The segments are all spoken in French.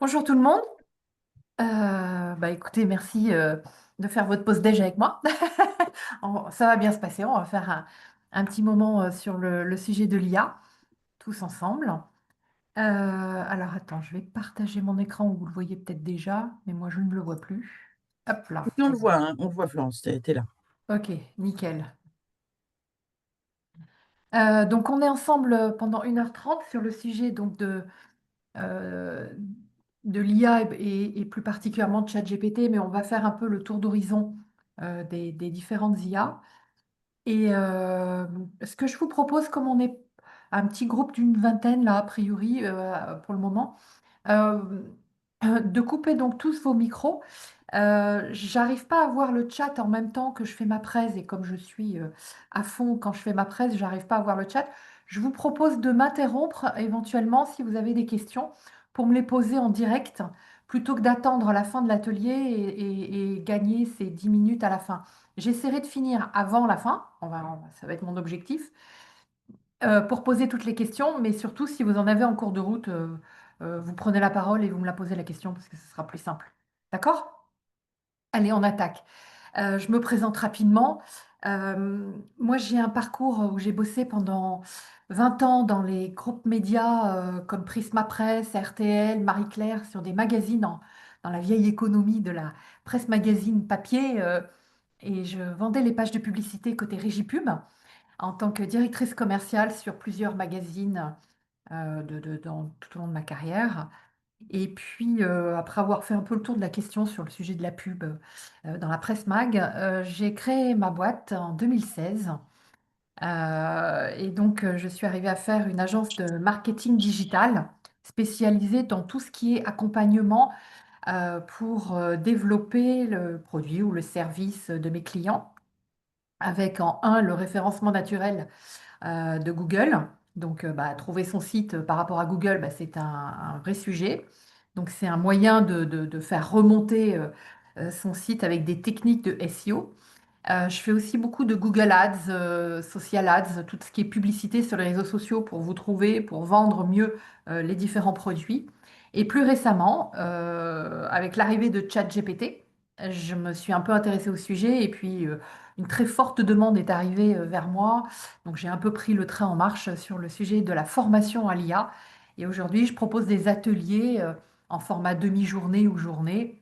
Bonjour tout le monde. Écoutez, merci de faire votre pause déj avec moi. Ça va bien se passer. On va faire un petit moment sur le sujet de l'IA, tous ensemble. Alors attends, je vais partager mon écran où vous le voyez peut-être déjà, mais moi je ne le vois plus. Hop là. Nous, on le voit, hein, on le voit, Florence, t'es là. Ok, nickel. Donc on est ensemble pendant 1h30 sur le sujet euh, de l'IA et plus particulièrement de ChatGPT, mais on va faire un peu le tour d'horizon des différentes IA. Ce que je vous propose, comme on est un petit groupe d'une vingtaine là, a priori, pour le moment, euh, de couper donc tous vos micros. J'arrive pas à voir le chat en même temps que je fais ma presse et comme je suis à fond quand je fais ma presse, j'arrive pas à voir le chat. Je vous propose de m'interrompre éventuellement si vous avez des questions pour me les poser en direct plutôt que d'attendre la fin de l'atelier et gagner ces 10 minutes à la fin. J'essaierai de finir avant la fin, ça va être mon objectif, pour poser toutes les questions, mais surtout si vous en avez en cours de route, vous prenez la parole et vous me la posez la question parce que ce sera plus simple. D'accord? Allez, on attaque. Je me présente rapidement. Moi, j'ai un parcours où j'ai bossé pendant 20 ans dans les groupes médias comme Prisma Presse, RTL, Marie-Claire, sur des magazines dans la vieille économie de la presse magazine papier. Et je vendais les pages de publicité côté Régie Pub en tant que directrice commerciale sur plusieurs magazines tout au long de ma carrière. Et puis, après avoir fait un peu le tour de la question sur le sujet de la pub dans la presse mag, j'ai créé ma boîte en 2016. Je suis arrivée à faire une agence de marketing digital spécialisée dans tout ce qui est accompagnement pour développer le produit ou le service de mes clients, avec en un le référencement naturel de Google. Trouver son site par rapport à Google, c'est un vrai sujet. Donc, c'est un moyen de faire remonter son site avec des techniques de SEO. Je fais aussi beaucoup de Google Ads, Social Ads, tout ce qui est publicité sur les réseaux sociaux pour vous trouver, pour vendre mieux les différents produits. Et plus récemment, avec l'arrivée de ChatGPT, je me suis un peu intéressée au sujet et puis une très forte demande est arrivée vers moi. Donc j'ai un peu pris le train en marche sur le sujet de la formation à l'IA. Et aujourd'hui, je propose des ateliers en format demi-journée ou journée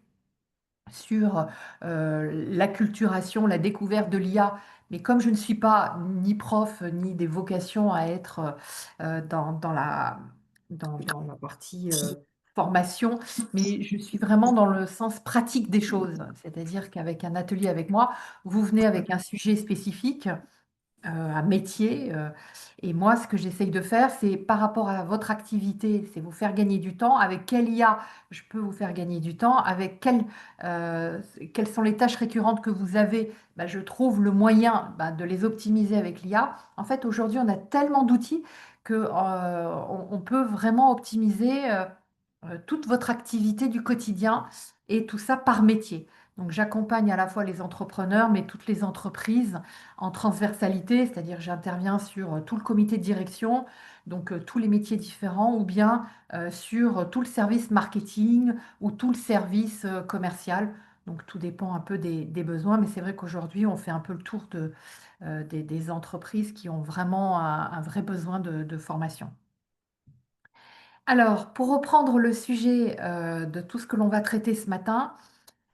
sur l'acculturation, la découverte de l'IA. Mais comme je ne suis pas ni prof, ni des vocations à être dans la partie formation, mais je suis vraiment dans le sens pratique des choses. C'est-à-dire qu'avec un atelier avec moi, vous venez avec un sujet spécifique un métier. Et moi, ce que j'essaye de faire, c'est par rapport à votre activité, c'est vous faire gagner du temps. Avec quelle IA je peux vous faire gagner du temps? Quelles sont les tâches récurrentes que vous avez? Je trouve le moyen de les optimiser avec l'IA. En fait, aujourd'hui, on a tellement d'outils que, on peut vraiment optimiser toute votre activité du quotidien et tout ça par métier. Donc j'accompagne à la fois les entrepreneurs, mais toutes les entreprises en transversalité, c'est-à-dire j'interviens sur tout le comité de direction, donc tous les métiers différents, ou bien sur tout le service marketing ou tout le service commercial. Donc tout dépend un peu des besoins, mais c'est vrai qu'aujourd'hui on fait un peu le tour des entreprises qui ont vraiment un vrai besoin de formation. Alors, pour reprendre le sujet de tout ce que l'on va traiter ce matin,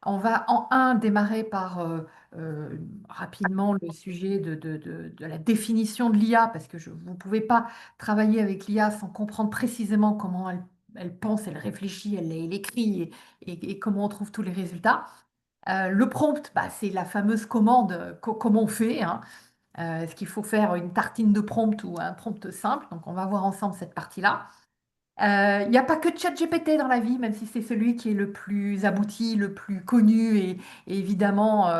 on va en un démarrer par euh, rapidement le sujet de la définition de l'IA, parce que vous ne pouvez pas travailler avec l'IA sans comprendre précisément comment elle pense, elle réfléchit, elle écrit et comment on trouve tous les résultats. Le prompt, c'est la fameuse commande, comment on fait, hein. Est-ce qu'il faut faire une tartine de prompt ou un prompt simple? Donc, on va voir ensemble cette partie-là. Il n'y a pas que ChatGPT dans la vie, même si c'est celui qui est le plus abouti, le plus connu et évidemment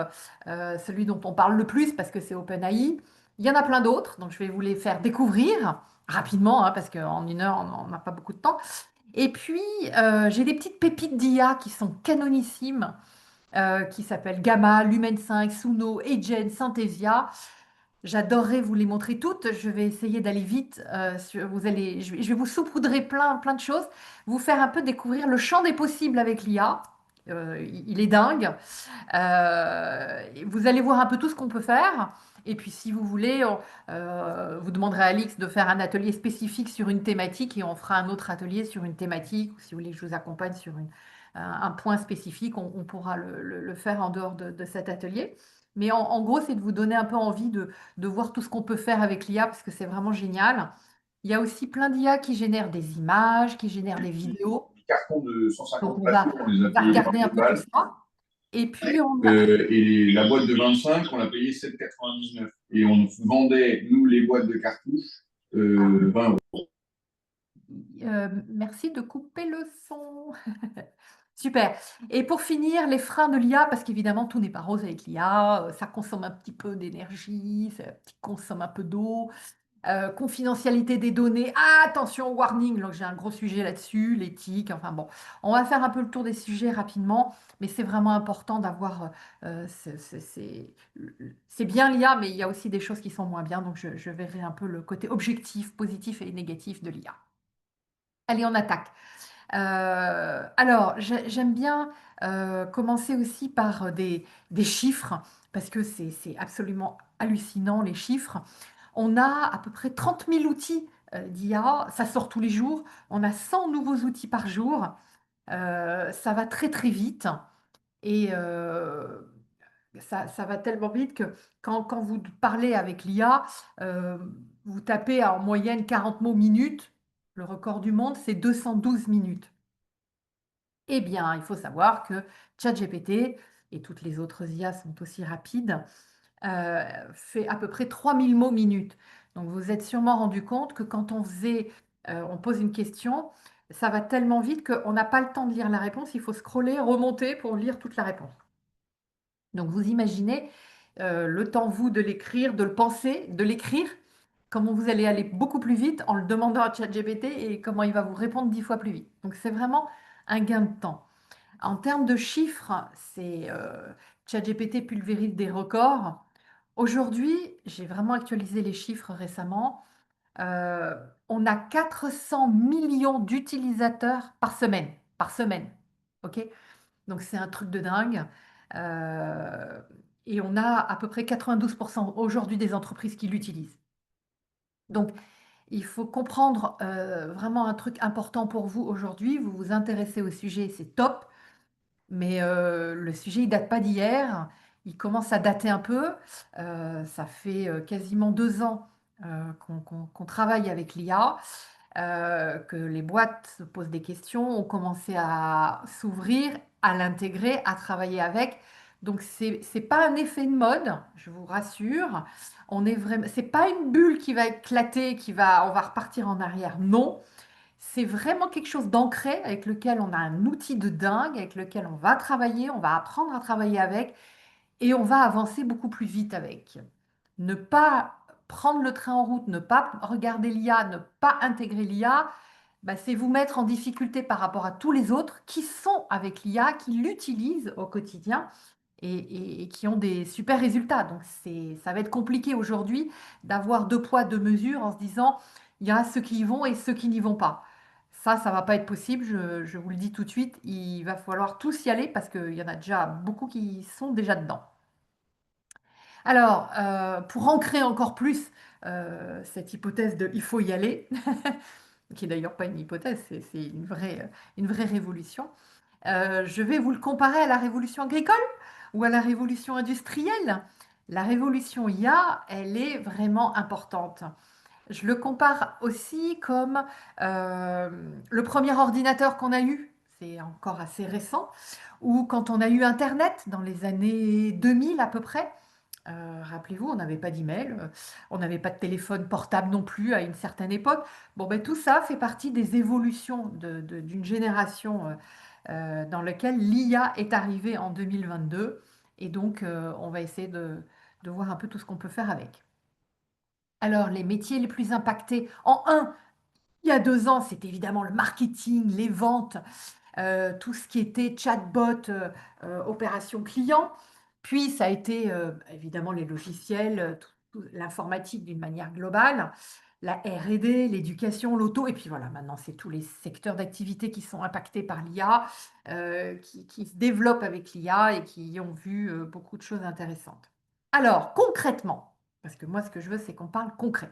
celui dont on parle le plus parce que c'est OpenAI. Il y en a plein d'autres, donc je vais vous les faire découvrir rapidement hein, parce qu'en 1 heure, on n'a pas beaucoup de temps. Et puis, j'ai des petites pépites d'IA qui sont canonissimes, qui s'appellent Gamma, Lumen 5, Suno, Agent, Synthesia. J'adorerais vous les montrer toutes. Je vais essayer d'aller vite. Je vais vous saupoudrer plein de choses, vous faire un peu découvrir le champ des possibles avec l'IA. Il est dingue. Vous allez voir un peu tout ce qu'on peut faire. Et puis, si vous voulez, vous demanderez à Alix de faire un atelier spécifique sur une thématique et on fera un autre atelier sur une thématique. Ou si vous voulez que je vous accompagne sur un point spécifique, on pourra le faire en dehors de cet atelier. Mais en gros, c'est de vous donner un peu envie de voir tout ce qu'on peut faire avec l'IA parce que c'est vraiment génial. Il y a aussi plein d'IA qui génèrent des images, qui génèrent des vidéos. Cartons de Donc, 150 plateaux, on les on a va payés par regarder un peu tout PayPal. ça. Et puis, Et la boîte de 25, on l'a payé 7,99. Et on vendait, nous, les boîtes de cartouches, 20 euros. merci de couper le son. Super. Et pour finir, les freins de l'IA, parce qu'évidemment, tout n'est pas rose avec l'IA, ça consomme un petit peu d'énergie, ça consomme un peu d'eau. Confidentialité des données. Ah, attention, warning, donc j'ai un gros sujet là-dessus, l'éthique, enfin bon. On va faire un peu le tour des sujets rapidement, mais c'est vraiment important d'avoir... c'est bien l'IA, mais il y a aussi des choses qui sont moins bien, donc je verrai un peu le côté objectif, positif et négatif de l'IA. Allez, on attaque. Alors, j'aime bien commencer aussi par des chiffres, parce que c'est absolument hallucinant, les chiffres. On a à peu près 30 000 outils d'IA, ça sort tous les jours. On a 100 nouveaux outils par jour. Ça va très vite. Et ça va tellement vite que quand vous parlez avec l'IA, vous tapez en moyenne 40 mots minutes. Le record du monde, c'est 212 minutes. Eh bien, il faut savoir que ChatGPT et toutes les autres IA sont aussi rapides, fait à peu près 3000 mots minutes. Donc, vous vous êtes sûrement rendu compte que quand on pose une question, ça va tellement vite qu'on n'a pas le temps de lire la réponse. Il faut scroller, remonter pour lire toute la réponse. Donc, vous imaginez le temps, vous, de l'écrire, de le penser, de l'écrire, comment vous allez aller beaucoup plus vite en le demandant à ChatGPT et comment il va vous répondre 10 fois plus vite. Donc, c'est vraiment un gain de temps. En termes de chiffres, c'est ChatGPT pulvérise des records. Aujourd'hui, j'ai vraiment actualisé les chiffres récemment. euh, on a 400 millions d'utilisateurs par semaine. Par semaine. OK? Donc c'est un truc de dingue. Euh, et on a à peu près 92% aujourd'hui des entreprises qui l'utilisent. Donc il faut comprendre vraiment un truc important pour vous aujourd'hui. Vous vous intéressez au sujet, c'est top. Mais le sujet, il date pas d'hier. Il commence à dater un peu. Ça fait quasiment 2 ans qu'on travaille avec l'IA, que les boîtes se posent des questions, ont commencé à s'ouvrir, à l'intégrer, à travailler avec. Donc, c'est pas un effet de mode, je vous rassure. C'est pas une bulle qui va éclater, on va repartir en arrière. Non, c'est vraiment quelque chose d'ancré avec lequel on a un outil de dingue, avec lequel on va travailler, on va apprendre à travailler avec et on va avancer beaucoup plus vite avec. Ne pas prendre le train en route, ne pas regarder l'IA, ne pas intégrer l'IA, bah, c'est vous mettre en difficulté par rapport à tous les autres qui sont avec l'IA, qui l'utilisent au quotidien et qui ont des super résultats. Donc ça va être compliqué aujourd'hui d'avoir deux poids, deux mesures en se disant il y a ceux qui y vont et ceux qui n'y vont pas. Ça va pas être possible, je vous le dis tout de suite, il va falloir tous y aller parce qu'il y en a déjà beaucoup qui sont déjà dedans. Alors, pour ancrer encore plus cette hypothèse de il faut y aller, qui est d'ailleurs pas une hypothèse, c'est une vraie révolution, je vais vous le comparer à la révolution agricole ou à la révolution industrielle. La révolution IA, elle est vraiment importante. Je le compare aussi comme euh, le premier ordinateur qu'on a eu, c'est encore assez récent, ou quand on a eu Internet dans les années 2000 à peu près. Rappelez-vous, on n'avait pas d'email, on n'avait pas de téléphone portable non plus à une certaine époque. Bon, ben, tout ça fait partie des évolutions d'une génération dans laquelle l'IA est arrivée en 2022. Et donc, on va essayer de voir un peu tout ce qu'on peut faire avec. Alors, les métiers les plus impactés, en un, il y a 2 ans, c'est évidemment le marketing, les ventes, tout ce qui était chatbot, opération client. Puis, ça a été évidemment les logiciels, l'informatique d'une manière globale, la R&D, l'éducation, l'auto, et puis voilà, maintenant c'est tous les secteurs d'activité qui sont impactés par l'IA, qui se développent avec l'IA et qui ont vu beaucoup de choses intéressantes. Alors, concrètement, parce que moi ce que je veux c'est qu'on parle concret.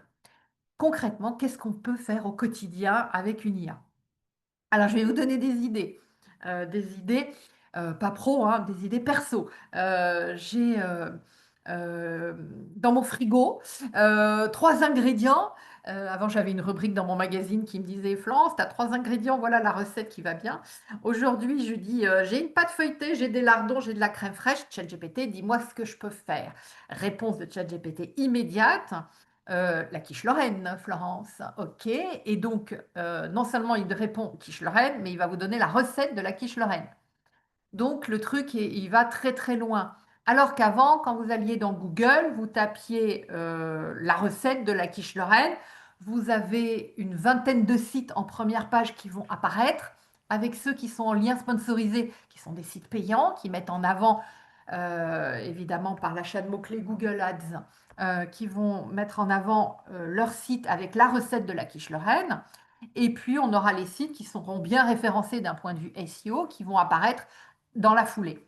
Concrètement, qu'est-ce qu'on peut faire au quotidien avec une IA? Alors, je vais vous donner des idées pas pro, hein, des idées perso. J'ai euh, dans mon frigo 3 ingrédients. Avant, j'avais une rubrique dans mon magazine qui me disait Florence, tu as 3 ingrédients, voilà la recette qui va bien. Aujourd'hui, je dis j'ai une pâte feuilletée, j'ai des lardons, j'ai de la crème fraîche. ChatGPT, dis-moi ce que je peux faire. Réponse de ChatGPT immédiate. La quiche Lorraine, Florence. OK. Et donc, non seulement il répond quiche Lorraine, mais il va vous donner la recette de la quiche Lorraine. Donc, le truc, il va très très loin. Alors qu'avant, quand vous alliez dans Google, vous tapiez la recette de la quiche Lorraine, vous avez une vingtaine de sites en première page qui vont apparaître, avec ceux qui sont en lien sponsorisé, qui sont des sites payants, qui mettent en avant, évidemment par l'achat de mots-clés Google Ads, qui vont mettre en avant leur site avec la recette de la quiche Lorraine. Et puis, on aura les sites qui seront bien référencés d'un point de vue SEO, qui vont apparaître dans la foulée.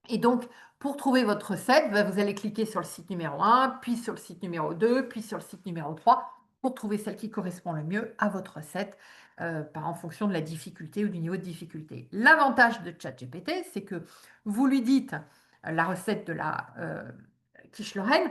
Et donc, pour trouver votre recette, vous allez cliquer sur le site numéro 1, puis sur le site numéro 2, puis sur le site numéro 3, pour trouver celle qui correspond le mieux à votre recette, en fonction de la difficulté ou du niveau de difficulté. L'avantage de ChatGPT, c'est que vous lui dites la recette de la quiche Lorraine,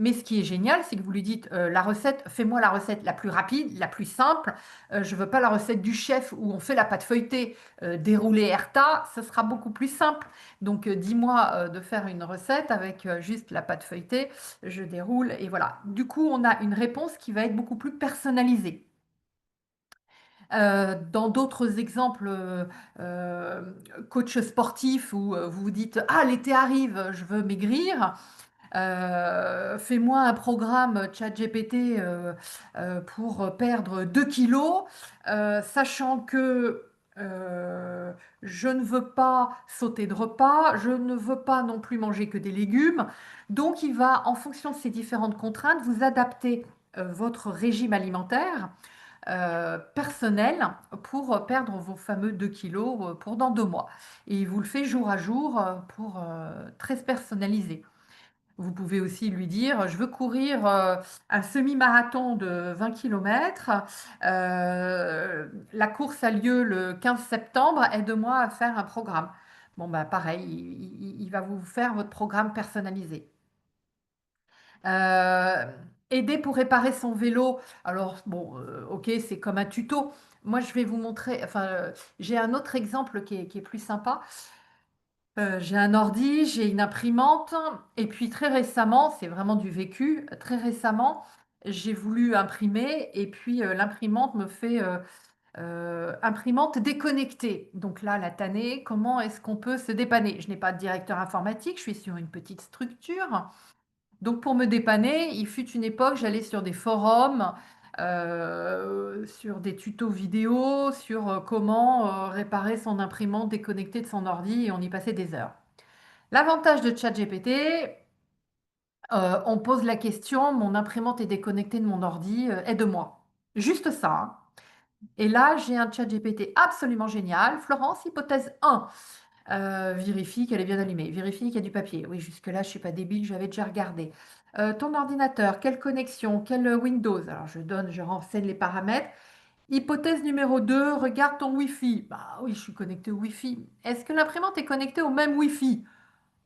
mais ce qui est génial, c'est que vous lui dites la recette, fais-moi la recette la plus rapide, la plus simple. Je ne veux pas la recette du chef où on fait la pâte feuilletée déroulée Erta, ce sera beaucoup plus simple. Donc dis-moi de faire une recette avec juste la pâte feuilletée, je déroule et voilà. Du coup, on a une réponse qui va être beaucoup plus personnalisée. Dans d'autres exemples, coach sportif où vous vous dites ah l'été arrive, je veux maigrir. Fais-moi un programme ChatGPT pour perdre 2 kilos, sachant que je ne veux pas sauter de repas, je ne veux pas non plus manger que des légumes. Donc, il va, en fonction de ces différentes contraintes, vous adapter votre régime alimentaire personnel pour perdre vos fameux 2 kilos pour dans 2 mois. Et il vous le fait jour à jour pour très personnalisé. Vous pouvez aussi lui dire, je veux courir un semi-marathon de 20 km. La course a lieu le 15 septembre. Aide-moi à faire un programme. Bon, bah, pareil, il va vous faire votre programme personnalisé. Euh, Aider pour réparer son vélo. Alors, bon, ok, c'est comme un tuto. Moi, je vais vous montrer, enfin, j'ai un autre exemple qui est plus sympa. J'ai un ordi, j'ai une imprimante, et puis très récemment, c'est vraiment du vécu, très récemment, j'ai voulu imprimer, et puis l'imprimante me fait imprimante déconnectée. Donc là, la tannée, comment est-ce qu'on peut se dépanner? Je n'ai pas de directeur informatique, je suis sur une petite structure. Donc pour me dépanner, il fut une époque, j'allais sur des forums, sur des tutos vidéo, sur comment réparer son imprimante déconnectée de son ordi, et on y passait des heures. L'avantage de ChatGPT, on pose la question, mon imprimante est déconnectée de mon ordi, aide-moi. Juste ça, hein. Et là, j'ai un ChatGPT absolument génial. Florence, hypothèse 1. Vérifie qu'elle est bien allumée. Vérifie qu'il y a du papier. Oui, jusque-là, je ne suis pas débile, j'avais déjà regardé. Ton ordinateur, quelle connexion, quel Windows? Alors, je renseigne les paramètres. Hypothèse numéro 2, regarde ton Wi-Fi. Bah oui, je suis connecté au Wi-Fi. Est-ce que l'imprimante est connectée au même Wi-Fi?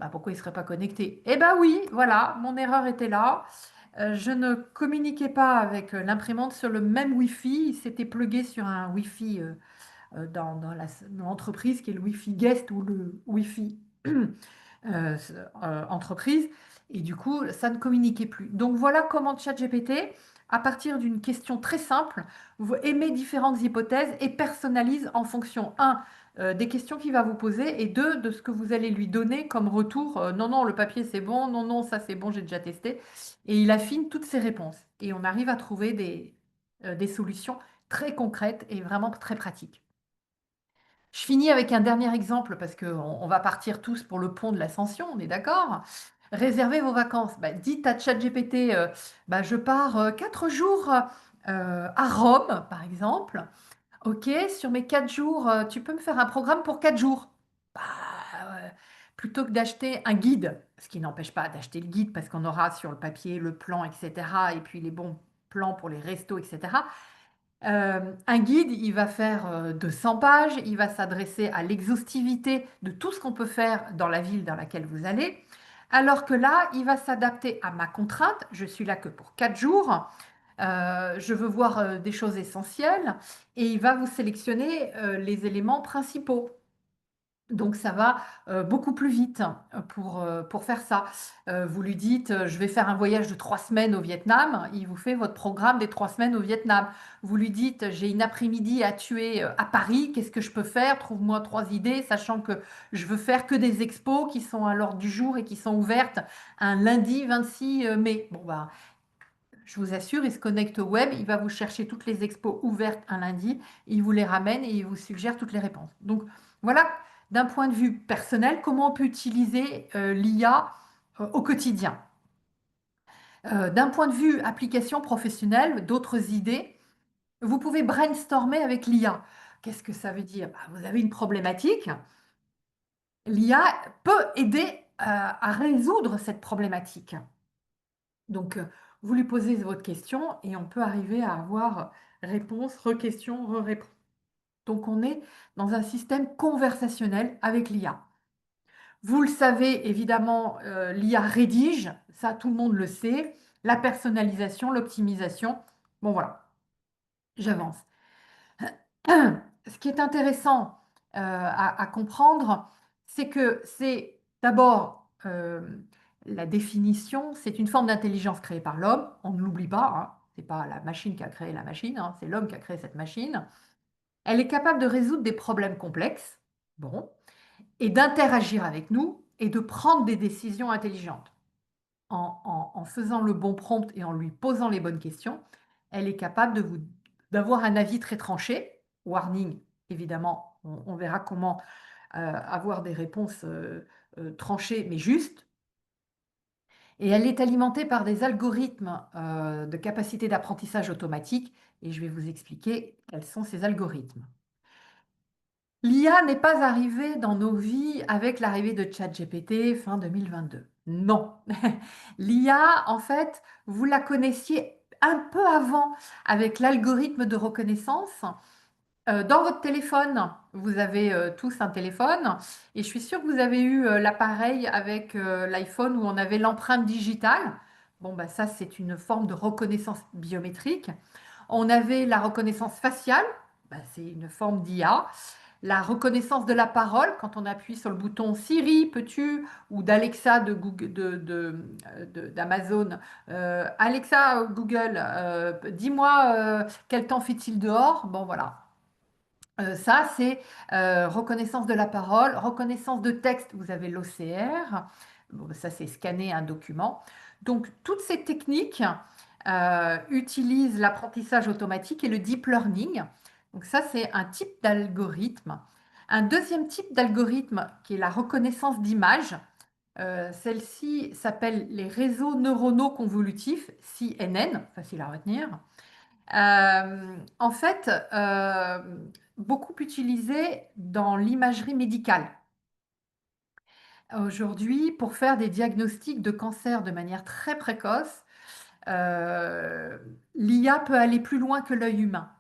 Bah, pourquoi il ne serait pas connecté? Eh bien oui, voilà, mon erreur était là. Je ne communiquais pas avec l'imprimante sur le même Wi-Fi. Il s'était plugué sur un Wi-Fi dans l'entreprise qui est le Wi-Fi guest ou le Wi-Fi entreprise. Et du coup, ça ne communiquait plus. Donc voilà comment ChatGPT, à partir d'une question très simple, vous émet différentes hypothèses et personnalise en fonction, un, des questions qu'il va vous poser et deux, de ce que vous allez lui donner comme retour. Non, non, le papier c'est bon, non, non, ça c'est bon, j'ai déjà testé. Et il affine toutes ses réponses. Et on arrive à trouver des solutions très concrètes et vraiment très pratiques. Je finis avec un dernier exemple parce qu'on va partir tous pour le pont de l'Ascension, on est d'accord? réserver vos vacances. Bah, dites à ChatGPT, bah, je pars 4 jours à Rome, par exemple. Ok, sur mes 4 jours, tu peux me faire un programme pour 4 jours. Bah, euh, plutôt que d'acheter un guide, ce qui n'empêche pas d'acheter le guide parce qu'on aura sur le papier le plan, etc. Et puis les bons plans pour les restos, etc. Un guide, il va faire 200 pages, il va s'adresser à l'exhaustivité de tout ce qu'on peut faire dans la ville dans laquelle vous allez, alors que là, il va s'adapter à ma contrainte. Je suis là que pour 4 jours. Je veux voir des choses essentielles et il va vous sélectionner les éléments principaux. Donc ça va beaucoup plus vite pour faire ça. Vous lui dites, je vais faire un voyage de 3 semaines au Vietnam, il vous fait votre programme des 3 semaines au Vietnam. Vous lui dites, j'ai une après-midi à tuer à Paris, qu'est-ce que je peux faire? Trouve-moi 3 idées, sachant que je veux faire que des expos qui sont à l'ordre du jour et qui sont ouvertes un lundi 26 mai. Bon, bah, je vous assure, il se connecte au web, il va vous chercher toutes les expos ouvertes un lundi, il vous les ramène et il vous suggère toutes les réponses. Donc voilà, d'un point de vue personnel, comment on peut utiliser l'IA au quotidien. D'un point de vue application professionnelle, d'autres idées, vous pouvez brainstormer avec l'IA. Qu'est-ce que ça veut dire? Bah, vous avez une problématique, l'IA peut aider à résoudre cette problématique. Donc, vous lui posez votre question et on peut arriver à avoir réponse, re-question, re-réponse. Donc, on est dans un système conversationnel avec l'IA. Vous le savez, évidemment, l'IA rédige, ça tout le monde le sait, la personnalisation, l'optimisation. Bon, voilà, j'avance. Ce qui est intéressant à comprendre, c'est que c'est d'abord la définition, c'est une forme d'intelligence créée par l'homme, on ne l'oublie pas, hein, c'est pas la machine qui a créé la machine, hein, c'est l'homme qui a créé cette machine. Elle est capable de résoudre des problèmes complexes, bon, et d'interagir avec nous et de prendre des décisions intelligentes. En faisant le bon prompt et en lui posant les bonnes questions, elle est capable d'avoir un avis très tranché. Warning, évidemment, on verra comment avoir des réponses tranchées mais justes. Et elle est alimentée par des algorithmes de capacité d'apprentissage automatique. Et je vais vous expliquer quels sont ces algorithmes. L'IA n'est pas arrivée dans nos vies avec l'arrivée de ChatGPT fin 2022. Non. L'IA, en fait, vous la connaissiez un peu avant avec l'algorithme de reconnaissance. Dans votre téléphone, vous avez tous un téléphone et je suis sûre que vous avez eu l'appareil avec l'iPhone où on avait l'empreinte digitale. Bon, bah, ça, c'est une forme de reconnaissance biométrique. On avait la reconnaissance faciale, bah, c'est une forme d'IA. La reconnaissance de la parole, quand on appuie sur le bouton Siri, peux-tu, ou d'Alexa de Google, d'Amazon, Alexa Google, dis-moi quel temps fait-il dehors? Bon, voilà. Ça, c'est reconnaissance de la parole, reconnaissance de texte, vous avez l'OCR. Bon, ça, c'est scanner un document. Donc, toutes ces techniques utilisent l'apprentissage automatique et le deep learning. Donc, ça, c'est un type d'algorithme. Un deuxième type d'algorithme qui est la reconnaissance d'image. Celle-ci s'appelle les réseaux neuronaux convolutifs, CNN, facile à retenir. En fait, beaucoup utilisé dans l'imagerie médicale. Aujourd'hui, pour faire des diagnostics de cancer de manière très précoce, l'IA peut aller plus loin que l'œil humain.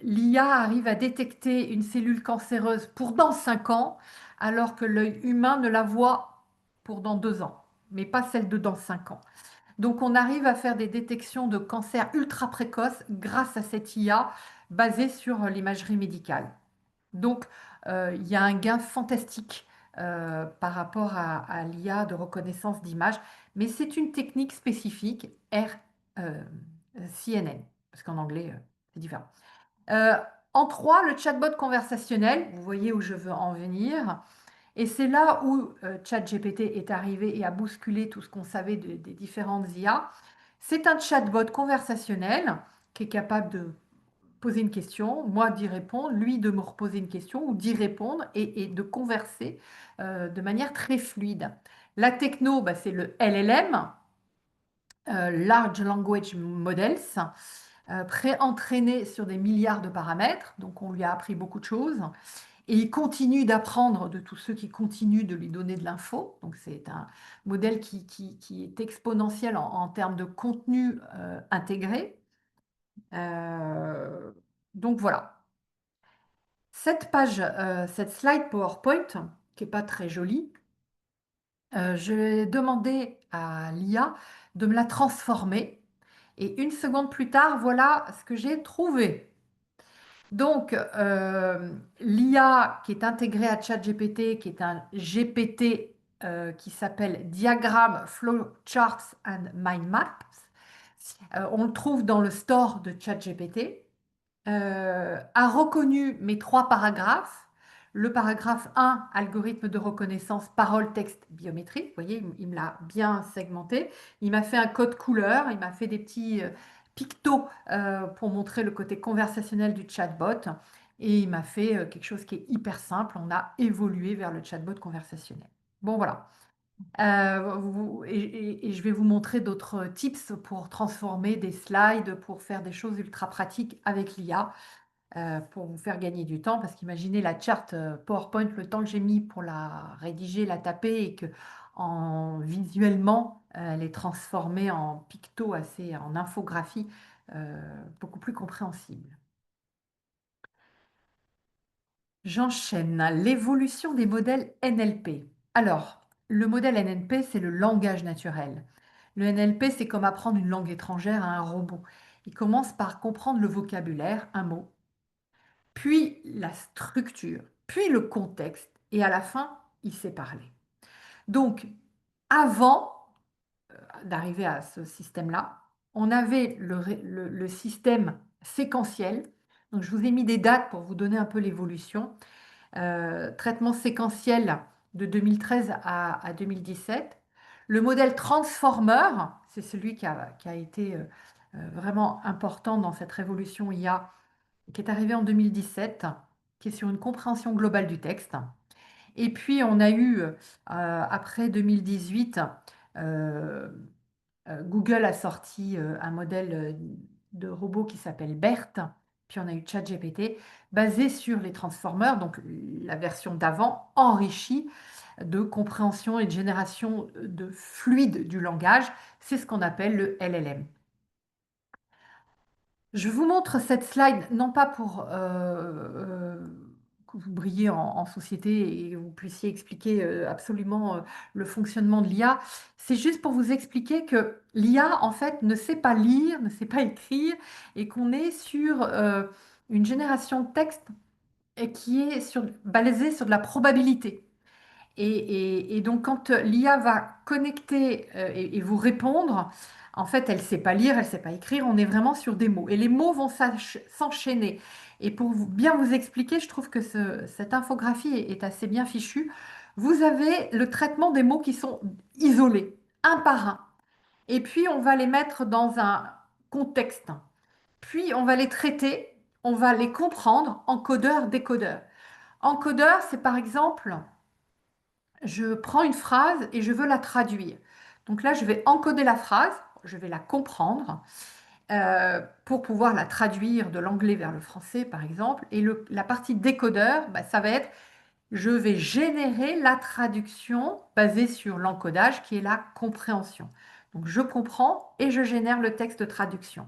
L'IA arrive à détecter une cellule cancéreuse pour dans 5 ans, alors que l'œil humain ne la voit pour dans 2 ans, mais pas celle de dans 5 ans. Donc, on arrive à faire des détections de cancer ultra précoces grâce à cette IA basée sur l'imagerie médicale. Donc, il y a un gain fantastique par rapport à l'IA de reconnaissance d'image, mais c'est une technique spécifique CNN, parce qu'en anglais, c'est différent. Euh, en 3, le chatbot conversationnel, vous voyez où je veux en venir. Et c'est là où ChatGPT est arrivé et a bousculé tout ce qu'on savait des différentes IA. C'est un chatbot conversationnel qui est capable de poser une question, moi d'y répondre, lui de me reposer une question ou d'y répondre et de converser de manière très fluide. La techno, bah, c'est le LLM, Large Language Models, pré-entraîné sur des milliards de paramètres. Donc, on lui a appris beaucoup de choses. Et il continue d'apprendre de tous ceux qui continuent de lui donner de l'info. Donc, c'est un modèle qui est exponentiel en termes de contenu intégré. Euh, donc, voilà. Cette page, cette slide PowerPoint, qui n'est pas très jolie, je vais demander à l'IA de me la transformer. Et une seconde plus tard, voilà ce que j'ai trouvé. Donc, l'IA qui est intégrée à ChatGPT, qui est un GPT qui s'appelle Diagram Flowcharts and Mind Maps, on le trouve dans le store de ChatGPT, a reconnu mes 3 paragraphes. Le paragraphe 1, algorithme de reconnaissance parole, texte, biométrie. Vous voyez, il me l'a bien segmenté. Il m'a fait un code couleur, il m'a fait des petits pictos pour montrer le côté conversationnel du chatbot. Et il m'a fait quelque chose qui est hyper simple. On a évolué vers le chatbot conversationnel. Bon, voilà. Et je vais vous montrer d'autres tips pour transformer des slides, pour faire des choses ultra pratiques avec l'IA, pour vous faire gagner du temps. Parce qu'imaginez la charte PowerPoint, le temps que j'ai mis pour la rédiger, la taper, et que visuellement, elle est transformée en picto, en infographie, beaucoup plus compréhensible. J'enchaîne. L'évolution des modèles NLP. Alors, le modèle NLP, c'est le langage naturel. Le NLP, c'est comme apprendre une langue étrangère à un robot. Il commence par comprendre le vocabulaire, un mot, puis la structure, puis le contexte, et à la fin, il sait parler. Donc, avant d'arriver à ce système-là, on avait le système séquentiel. Donc, je vous ai mis des dates pour vous donner un peu l'évolution. Traitement séquentiel de 2013 à 2017. Le modèle Transformer, c'est celui qui a été vraiment important dans cette révolution IA, qui est arrivé en 2017, qui est sur une compréhension globale du texte. Et puis, on a eu, après 2018, Google a sorti un modèle de robot qui s'appelle BERT, puis on a eu ChatGPT, basé sur les transformers, donc la version d'avant, enrichie de compréhension et de génération de fluide du langage. C'est ce qu'on appelle le LLM. Je vous montre cette slide, non pas pour que vous brilliez en société et que vous puissiez expliquer absolument le fonctionnement de l'IA, c'est juste pour vous expliquer que l'IA, en fait, ne sait pas lire, ne sait pas écrire, et qu'on est sur une génération de texte et qui est basée sur de la probabilité. Et donc, quand l'IA va connecter et vous répondre, en fait, elle ne sait pas lire, elle ne sait pas écrire, on est vraiment sur des mots. Et les mots vont s'enchaîner. Et pour bien vous expliquer, je trouve que cette infographie est assez bien fichue. Vous avez le traitement des mots qui sont isolés, un par un. Et puis, on va les mettre dans un contexte. Puis, on va les traiter, on va les comprendre, encodeur, décodeur. Encodeur, c'est par exemple je prends une phrase et je veux la traduire. Donc là, je vais encoder la phrase, je vais la comprendre pour pouvoir la traduire de l'anglais vers le français, par exemple. Et la partie décodeur, bah, ça va être, je vais générer la traduction basée sur l'encodage qui est la compréhension. Donc je comprends et je génère le texte de traduction.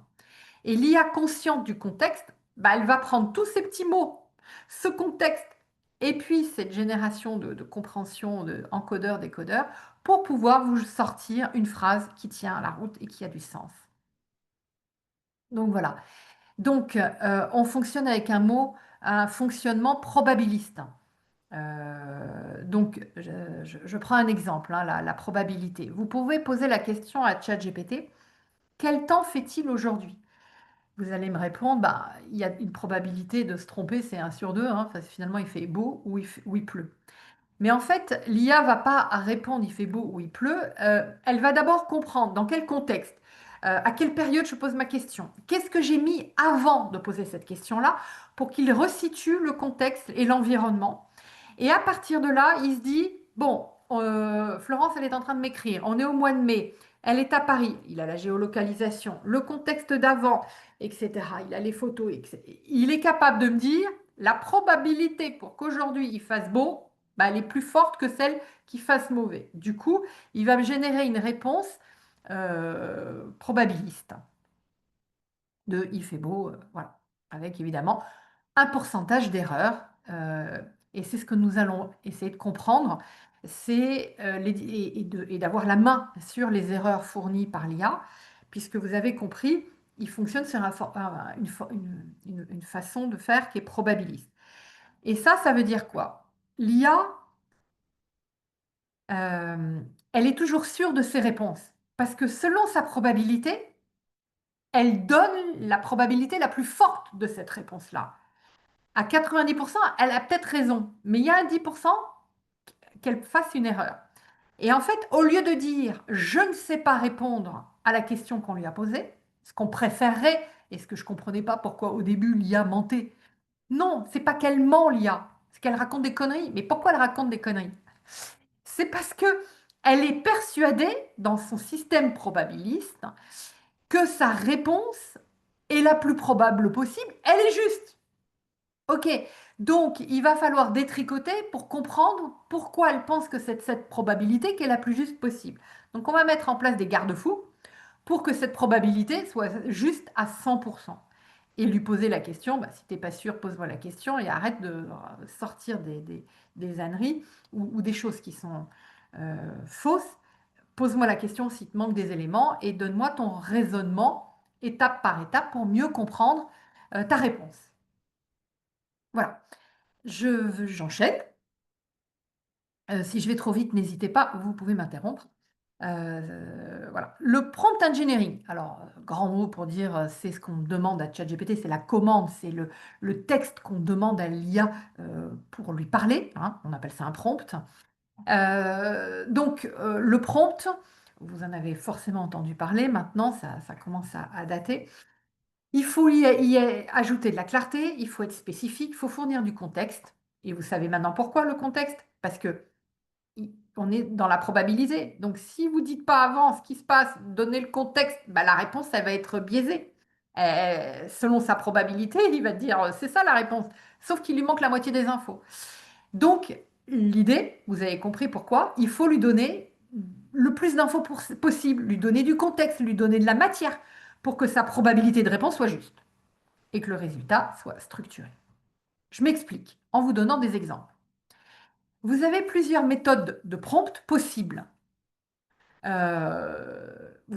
Et l'IA consciente du contexte, bah, elle va prendre tous ces petits mots, ce contexte, et puis cette génération de compréhension de encodeur, décodeur, pour pouvoir vous sortir une phrase qui tient à la route et qui a du sens. Donc voilà. Donc on fonctionne avec un fonctionnement probabiliste. Donc je prends un exemple, hein, la probabilité. Vous pouvez poser la question à ChatGPT, quel temps fait-il aujourd'hui? Vous allez me répondre, bah, il y a une probabilité de se tromper, c'est 1 sur 2, hein, finalement il fait beau ou il pleut. Mais en fait, l'IA va pas répondre il fait beau ou il pleut, elle va d'abord comprendre dans quel contexte, à quelle période je pose ma question, qu'est-ce que j'ai mis avant de poser cette question-là pour qu'il resitue le contexte et l'environnement. Et à partir de là, il se dit, bon, Florence, elle est en train de m'écrire. On est au mois de mai. Elle est à Paris. Il a la géolocalisation, le contexte d'avant, etc. Il a les photos, etc. Il est capable de me dire la probabilité pour qu'aujourd'hui il fasse beau, bah, elle est plus forte que celle qu'il fasse mauvais. Du coup, il va me générer une réponse probabiliste de il fait beau, voilà, avec évidemment un pourcentage d'erreur. Et c'est ce que nous allons essayer de comprendre, c'est et d'avoir la main sur les erreurs fournies par l'IA, puisque vous avez compris, il fonctionne sur une façon de faire qui est probabiliste. Et ça veut dire quoi? L'IA, elle est toujours sûre de ses réponses, parce que selon sa probabilité, elle donne la probabilité la plus forte de cette réponse-là. À 90%, elle a peut-être raison, mais il y a un 10% qu'elle fasse une erreur. Et en fait, au lieu de dire je ne sais pas répondre à la question qu'on lui a posée, ce qu'on préférerait, et ce que je ne comprenais pas pourquoi au début l'IA mentait. Non, c'est pas qu'elle ment l'IA, c'est qu'elle raconte des conneries. Mais pourquoi elle raconte des conneries? C'est parce que elle est persuadée dans son système probabiliste que sa réponse est la plus probable possible, elle est juste. Ok, donc il va falloir détricoter pour comprendre pourquoi elle pense que c'est cette probabilité qui est la plus juste possible. Donc on va mettre en place des garde-fous pour que cette probabilité soit juste à 100%. Et lui poser la question, bah, si tu n'es pas sûr, pose-moi la question et arrête de sortir des âneries ou des choses qui sont fausses. Pose-moi la question si te manque des éléments et donne-moi ton raisonnement étape par étape pour mieux comprendre ta réponse. Voilà. J'enchaîne. Si je vais trop vite, n'hésitez pas, vous pouvez m'interrompre. Voilà. Le prompt engineering. Alors, grand mot pour dire, c'est ce qu'on demande à ChatGPT, c'est la commande, c'est le texte qu'on demande à l'IA pour lui parler, hein, on appelle ça un prompt. Donc, le prompt, vous en avez forcément entendu parler, maintenant ça commence à dater. Il faut y ajouter de la clarté, il faut être spécifique, il faut fournir du contexte. Et vous savez maintenant pourquoi le contexte? Parce que on est dans la probabilité. Donc, si vous ne dites pas avant ce qui se passe, donnez le contexte, bah, la réponse, elle va être biaisée. Selon sa probabilité, il va dire c'est ça la réponse, sauf qu'il lui manque la moitié des infos. Donc, l'idée, vous avez compris pourquoi, il faut lui donner le plus d'infos possible, lui donner du contexte, lui donner de la matière pour que sa probabilité de réponse soit juste et que le résultat soit structuré. Je m'explique en vous donnant des exemples. Vous avez plusieurs méthodes de prompt possibles. Vous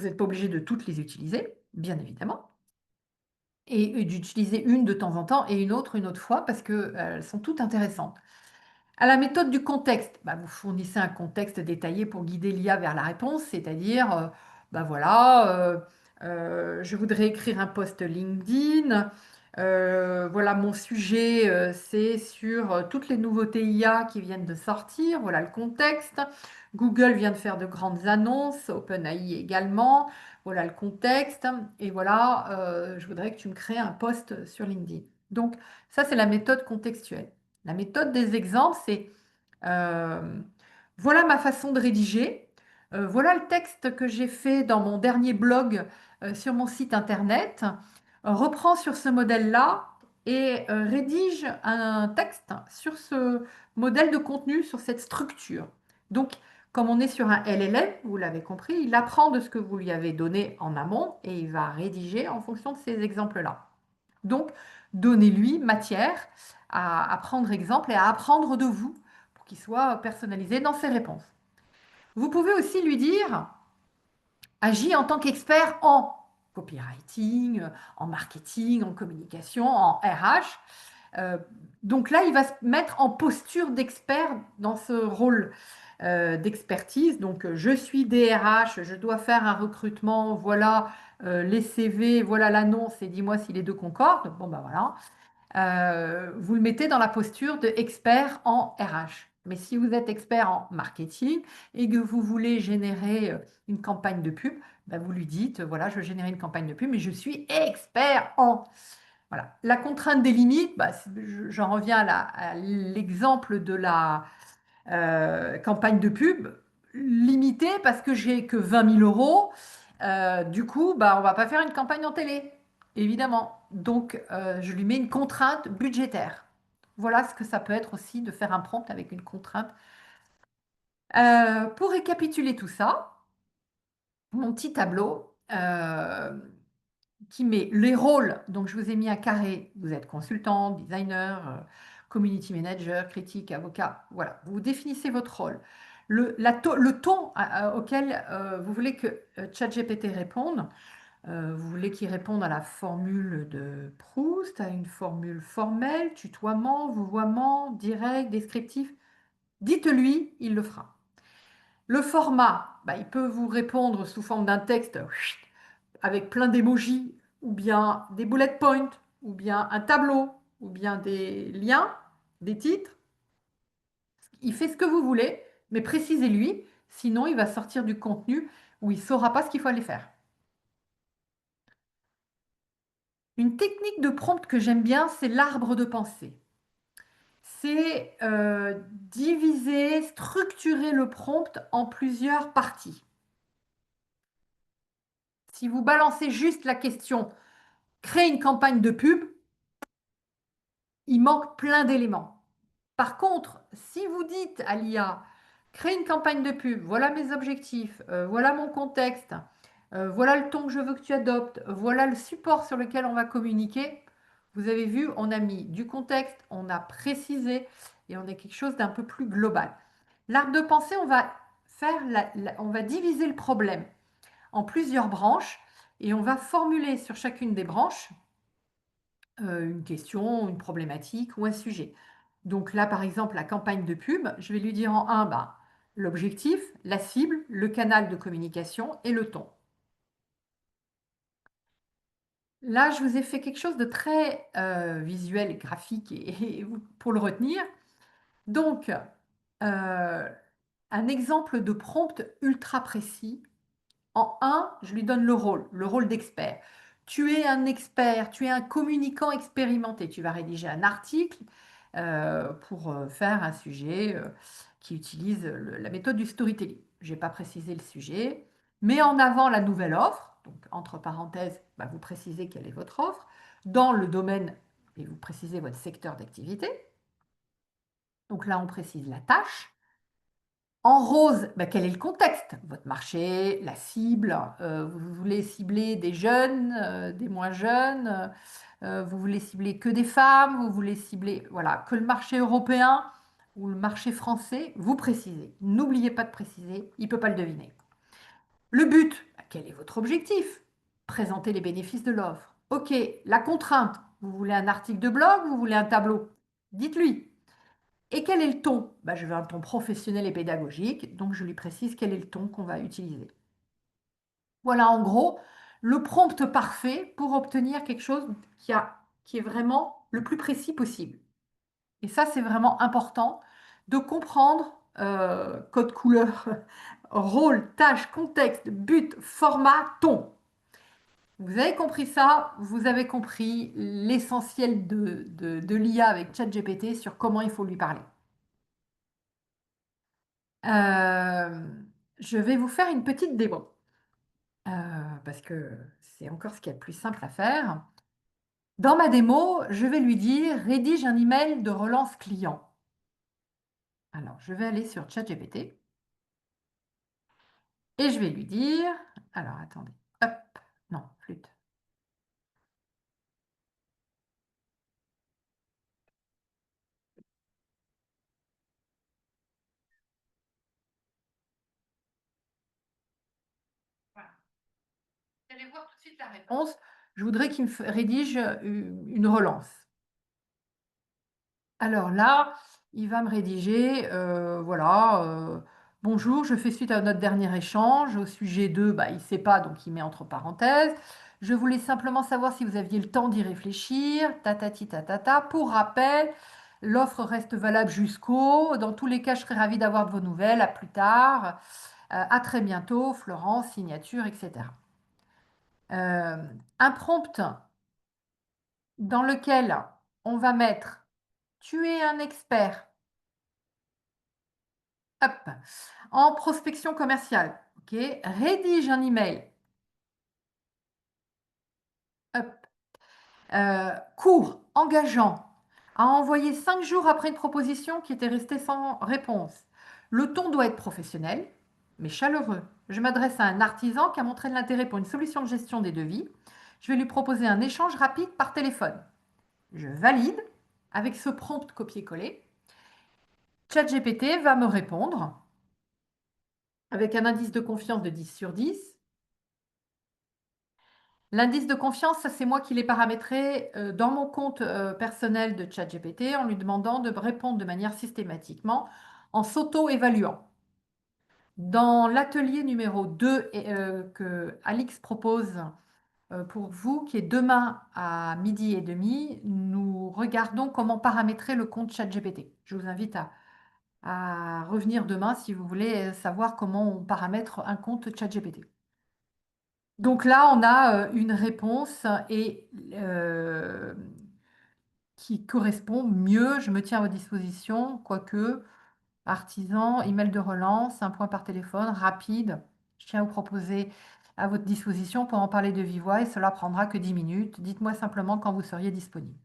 n'êtes pas obligé de toutes les utiliser, bien évidemment, et d'utiliser une de temps en temps et une autre fois parce qu'elles sont toutes intéressantes. À la méthode du contexte, bah, vous fournissez un contexte détaillé pour guider l'IA vers la réponse, c'est-à-dire, bah voilà, je voudrais écrire un post LinkedIn. Voilà, mon sujet, c'est sur toutes les nouveautés IA qui viennent de sortir. Voilà le contexte. Google vient de faire de grandes annonces, OpenAI également. Voilà le contexte. Et voilà, je voudrais que tu me crées un post sur LinkedIn. Donc, ça, c'est la méthode contextuelle. La méthode des exemples, c'est euh, voilà ma façon de rédiger, voilà le texte que j'ai fait dans mon dernier blog sur mon site internet, reprends sur ce modèle-là et rédige un texte sur ce modèle de contenu, sur cette structure. Donc, comme on est sur un LLM, vous l'avez compris, il apprend de ce que vous lui avez donné en amont et il va rédiger en fonction de ces exemples-là. Donc, donnez-lui matière à prendre exemple et à apprendre de vous pour qu'il soit personnalisé dans ses réponses. Vous pouvez aussi lui dire, agis en tant qu'expert en copywriting, en marketing, en communication, en RH. Donc là, il va se mettre en posture d'expert dans ce rôle d'expertise. Donc, je suis DRH, je dois faire un recrutement, voilà les CV, voilà l'annonce et dis-moi si les deux concordent. Bon, ben voilà. Vous le mettez dans la posture d'expert en RH. Mais si vous êtes expert en marketing et que vous voulez générer une campagne de pub, ben vous lui dites, voilà, je veux générer une campagne de pub, mais je suis expert en... Voilà. La contrainte des limites, bah, j'en reviens à l'exemple de Campagne de pub limitée parce que j'ai que 20 000 euros. Du coup, bah, on va pas faire une campagne en télé, évidemment. Donc, je lui mets une contrainte budgétaire. Voilà ce que ça peut être aussi de faire un prompt avec une contrainte. Pour récapituler tout ça, mon petit tableau qui met les rôles. Donc, je vous ai mis un carré. Vous êtes consultant, designer, community manager, critique, avocat. Voilà, vous définissez votre rôle. Le ton auquel vous voulez que ChatGPT réponde. Vous voulez qu'il réponde à la formule de Proust, à une formule formelle, tutoiement, vouvoiement, direct, descriptif. Dites-lui, il le fera. Le format, bah, il peut vous répondre sous forme d'un texte avec plein d'émojis, ou bien des bullet points, ou bien un tableau, ou bien des liens, des titres. Il fait ce que vous voulez, mais précisez-lui, sinon il va sortir du contenu où il ne saura pas ce qu'il faut aller faire. Une technique de prompt que j'aime bien, c'est l'arbre de pensée. C'est diviser, structurer le prompt en plusieurs parties. Si vous balancez juste la question créer une campagne de pub, il manque plein d'éléments. Par contre, si vous dites à l'IA, créer une campagne de pub, voilà mes objectifs, voilà mon contexte, voilà le ton que je veux que tu adoptes, voilà le support sur lequel on va communiquer, vous avez vu, on a mis du contexte, on a précisé et on a quelque chose d'un peu plus global. L'arbre de pensée, on va on va diviser le problème en plusieurs branches et on va formuler sur chacune des branches une question, une problématique ou un sujet. Donc là, par exemple, la campagne de pub, je vais lui dire en un, bah, l'objectif, la cible, le canal de communication et le ton. Là, je vous ai fait quelque chose de très visuel et graphique pour le retenir. Donc, un exemple de prompt ultra précis. En un, je lui donne le rôle d'expert. Tu es un expert, tu es un communicant expérimenté. Tu vas rédiger un article pour faire un sujet qui utilise la méthode du storytelling. Je n'ai pas précisé le sujet. Mets en avant la nouvelle offre. Donc, entre parenthèses, bah, vous précisez quelle est votre offre. Dans le domaine, et vous précisez votre secteur d'activité. Donc là, on précise la tâche. En rose, bah, quel est le contexte? Votre marché, la cible, vous voulez cibler des jeunes, des moins jeunes, vous voulez cibler que des femmes, vous voulez cibler, voilà, que le marché européen ou le marché français, vous précisez. N'oubliez pas de préciser, il ne peut pas le deviner. Le but, bah, quel est votre objectif? Présenter les bénéfices de l'offre. Ok, la contrainte, vous voulez un article de blog, vous voulez un tableau? Dites-lui. Et quel est le ton? Bah, je veux un ton professionnel et pédagogique, donc je lui précise quel est le ton qu'on va utiliser. Voilà en gros le prompt parfait pour obtenir quelque chose qui est vraiment le plus précis possible. Et ça, c'est vraiment important de comprendre code couleur, rôle, tâche, contexte, but, format, ton. Vous avez compris ça, vous avez compris l'essentiel de l'IA avec ChatGPT sur comment il faut lui parler. Euh, je vais vous faire une petite démo parce que c'est encore ce qu'il y a de plus simple à faire. Dans ma démo, je vais lui dire rédige un email de relance client. Alors, je vais aller sur ChatGPT et je vais lui dire, alors attendez, hop, non, flûte. Voilà. Vous allez voir tout de suite la réponse. Je voudrais qu'il me rédige une relance. Alors là, il va me rédiger, voilà, bonjour, je fais suite à notre dernier échange. Au sujet 2, bah, il ne sait pas, donc il met entre parenthèses. Je voulais simplement savoir si vous aviez le temps d'y réfléchir. Tatati tatata. Pour rappel, l'offre reste valable jusqu'au. Dans tous les cas, je serais ravie d'avoir de vos nouvelles. À plus tard. À très bientôt, Florence, signature, etc. Euh, un prompt dans lequel on va mettre tu es un expert. Hop. En prospection commerciale, ok, rédige un email. Hop. Court, engageant, à envoyer 5 jours après une proposition qui était restée sans réponse. Le ton doit être professionnel, mais chaleureux. Je m'adresse à un artisan qui a montré de l'intérêt pour une solution de gestion des devis. Je vais lui proposer un échange rapide par téléphone. Je valide avec ce prompt copier-coller. ChatGPT va me répondre avec un indice de confiance de 10 sur 10. L'indice de confiance, ça c'est moi qui l'ai paramétré dans mon compte personnel de ChatGPT en lui demandant de me répondre de manière systématiquement en s'auto-évaluant. Dans l'atelier numéro 2 que Alix propose pour vous, qui est demain à 12h30, nous regardons comment paramétrer le compte ChatGPT. Je vous invite à revenir demain si vous voulez savoir comment on paramètre un compte ChatGPT. Donc là, on a une réponse qui correspond mieux. Je me tiens à votre disposition, quoique artisan, email de relance, un point par téléphone, rapide. Je tiens à vous proposer à votre disposition pour en parler de vive voix et cela prendra que 10 minutes. Dites-moi simplement quand vous seriez disponible.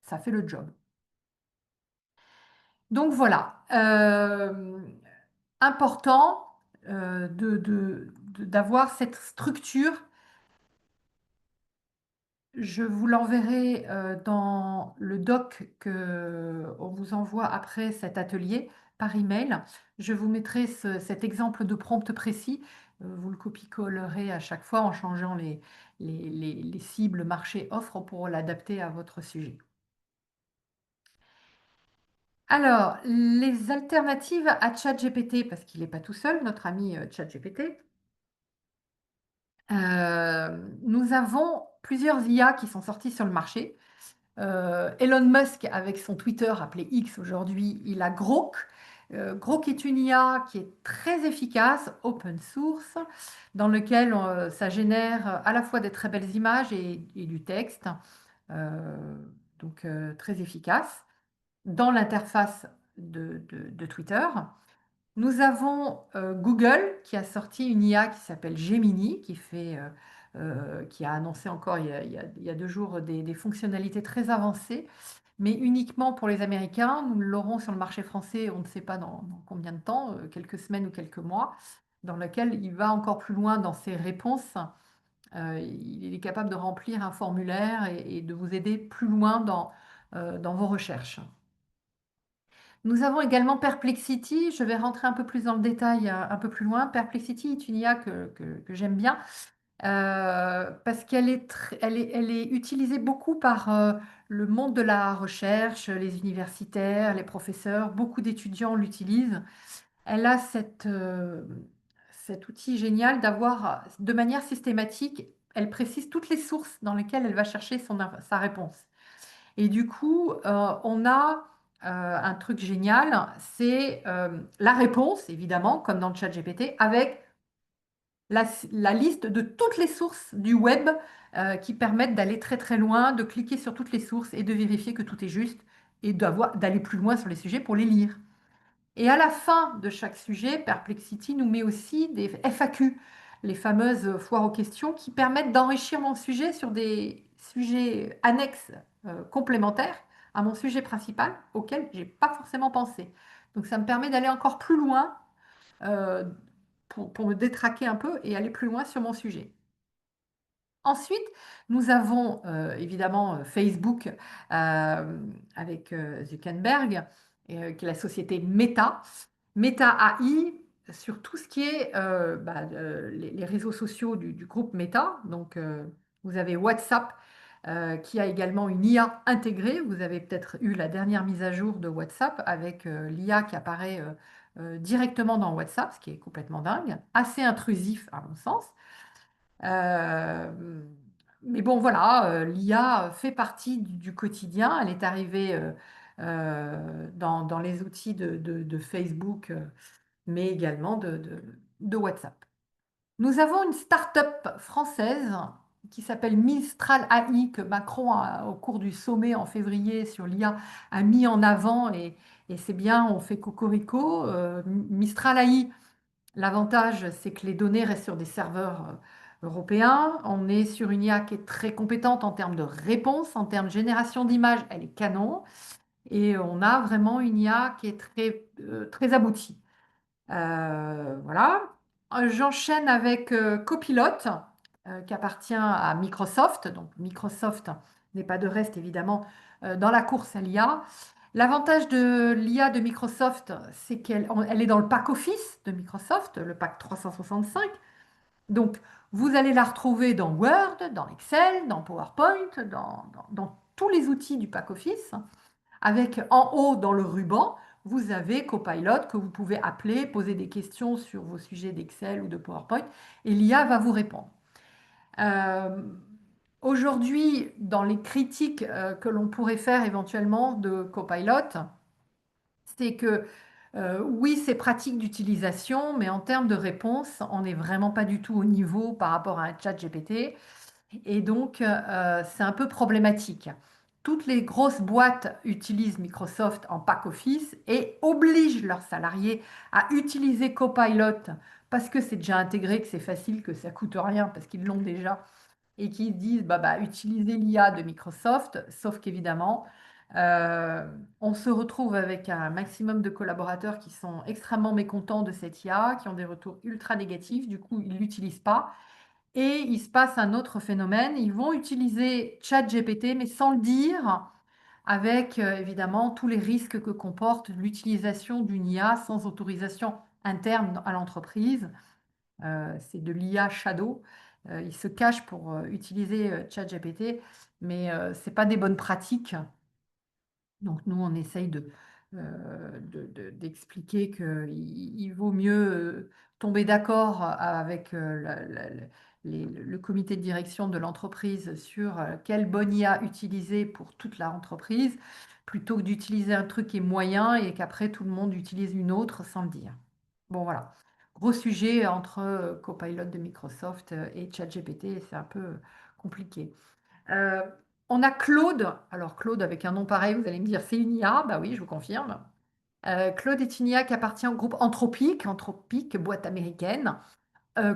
Ça fait le job. Donc voilà. Important d'avoir cette structure. Je vous l'enverrai dans le doc qu'on vous envoie après cet atelier par email. Je vous mettrai cet exemple de prompt précis. Vous le copie-collerez à chaque fois en changeant les cibles marché offre pour l'adapter à votre sujet. Alors, les alternatives à ChatGPT, parce qu'il n'est pas tout seul, notre ami ChatGPT. Nous avons plusieurs IA qui sont sortis sur le marché. Elon Musk, avec son Twitter appelé X aujourd'hui, il a Grok. Grok est une IA qui est très efficace, open source, dans lequel ça génère à la fois des très belles images et du texte, donc très efficace, dans l'interface de Twitter. Nous avons Google qui a sorti une IA qui s'appelle Gemini, qui a annoncé encore il y a 2 jours des fonctionnalités très avancées, mais uniquement pour les Américains. Nous l'aurons sur le marché français, on ne sait pas dans combien de temps, quelques semaines ou quelques mois, dans lequel il va encore plus loin dans ses réponses. Il est capable de remplir un formulaire et de vous aider plus loin dans vos recherches. Nous avons également Perplexity. Je vais rentrer un peu plus dans le détail un peu plus loin. Perplexity est une IA que j'aime bien parce qu'elle elle est utilisée beaucoup par le monde de la recherche, les universitaires, les professeurs. Beaucoup d'étudiants l'utilisent. Elle a cet outil génial d'avoir, de manière systématique, elle précise toutes les sources dans lesquelles elle va chercher sa réponse. Et du coup, on a un truc génial, c'est la réponse, évidemment, comme dans le chat GPT, avec la liste de toutes les sources du web qui permettent d'aller très très loin, de cliquer sur toutes les sources et de vérifier que tout est juste et d'aller plus loin sur les sujets pour les lire. Et à la fin de chaque sujet, Perplexity nous met aussi des FAQ, les fameuses foires aux questions, qui permettent d'enrichir mon sujet sur des sujets annexes complémentaires à mon sujet principal, auquel je n'ai pas forcément pensé. Donc ça me permet d'aller encore plus loin euh, pour me détraquer un peu et aller plus loin sur mon sujet. Ensuite, nous avons évidemment Facebook avec Zuckerberg, qui est la société Meta. Meta AI sur tout ce qui est les réseaux sociaux du groupe Meta. Donc, vous avez WhatsApp qui a également une IA intégrée. Vous avez peut-être eu la dernière mise à jour de WhatsApp avec l'IA qui apparaît directement dans WhatsApp, ce qui est complètement dingue, assez intrusif à mon sens. Euh, mais bon, voilà, l'IA fait partie du quotidien. Elle est arrivée dans les outils de Facebook, mais également de WhatsApp. Nous avons une start-up française qui s'appelle Mistral AI, que Macron, au cours du sommet en février sur l'IA, a mis en avant. Et c'est bien, on fait cocorico. Mistral AI, l'avantage, c'est que les données restent sur des serveurs européens. On est sur une IA qui est très compétente en termes de réponse, en termes de génération d'images, elle est canon. Et on a vraiment une IA qui est très aboutie. Voilà. J'enchaîne avec Copilot, qui appartient à Microsoft. Donc Microsoft n'est pas de reste, évidemment, dans la course à l'IA. L'avantage de l'IA de Microsoft, c'est qu'elle est dans le pack Office de Microsoft, le pack 365. Donc, vous allez la retrouver dans Word, dans Excel, dans PowerPoint, dans tous les outils du pack Office. Avec en haut, dans le ruban, vous avez Copilot que vous pouvez appeler, poser des questions sur vos sujets d'Excel ou de PowerPoint, et l'IA va vous répondre. Euh, Aujourd'hui, dans les critiques que l'on pourrait faire éventuellement de Copilot, c'est que oui, c'est pratique d'utilisation, mais en termes de réponse, on n'est vraiment pas du tout au niveau par rapport à un chat GPT. Et donc, c'est un peu problématique. Toutes les grosses boîtes utilisent Microsoft en pack office et obligent leurs salariés à utiliser Copilot parce que c'est déjà intégré, que c'est facile, que ça coûte rien, parce qu'ils l'ont déjà, et qu'ils disent utilisez l'IA de Microsoft, sauf qu'évidemment, euh, on se retrouve avec un maximum de collaborateurs qui sont extrêmement mécontents de cette IA, qui ont des retours ultra négatifs, du coup, ils ne l'utilisent pas. Et il se passe un autre phénomène, ils vont utiliser ChatGPT, mais sans le dire, avec évidemment tous les risques que comporte l'utilisation d'une IA sans autorisation interne à l'entreprise. C'est de l'IA shadow. Ils se cachent pour utiliser ChatGPT, mais ce n'est pas des bonnes pratiques. Donc nous, on essaye d'expliquer qu'il vaut mieux tomber d'accord avec le comité de direction de l'entreprise sur quelle bonne IA utiliser pour toute l'entreprise, plutôt que d'utiliser un truc qui est moyen et qu'après tout le monde utilise une autre sans le dire. Bon, voilà. Gros sujet entre Copilot de Microsoft et ChatGPT, c'est un peu compliqué. Euh, on a Claude. Alors Claude, avec un nom pareil, vous allez me dire, c'est une IA. Bah oui, je vous confirme. Claude est une IA qui appartient au groupe Anthropic, Anthropic, boîte américaine.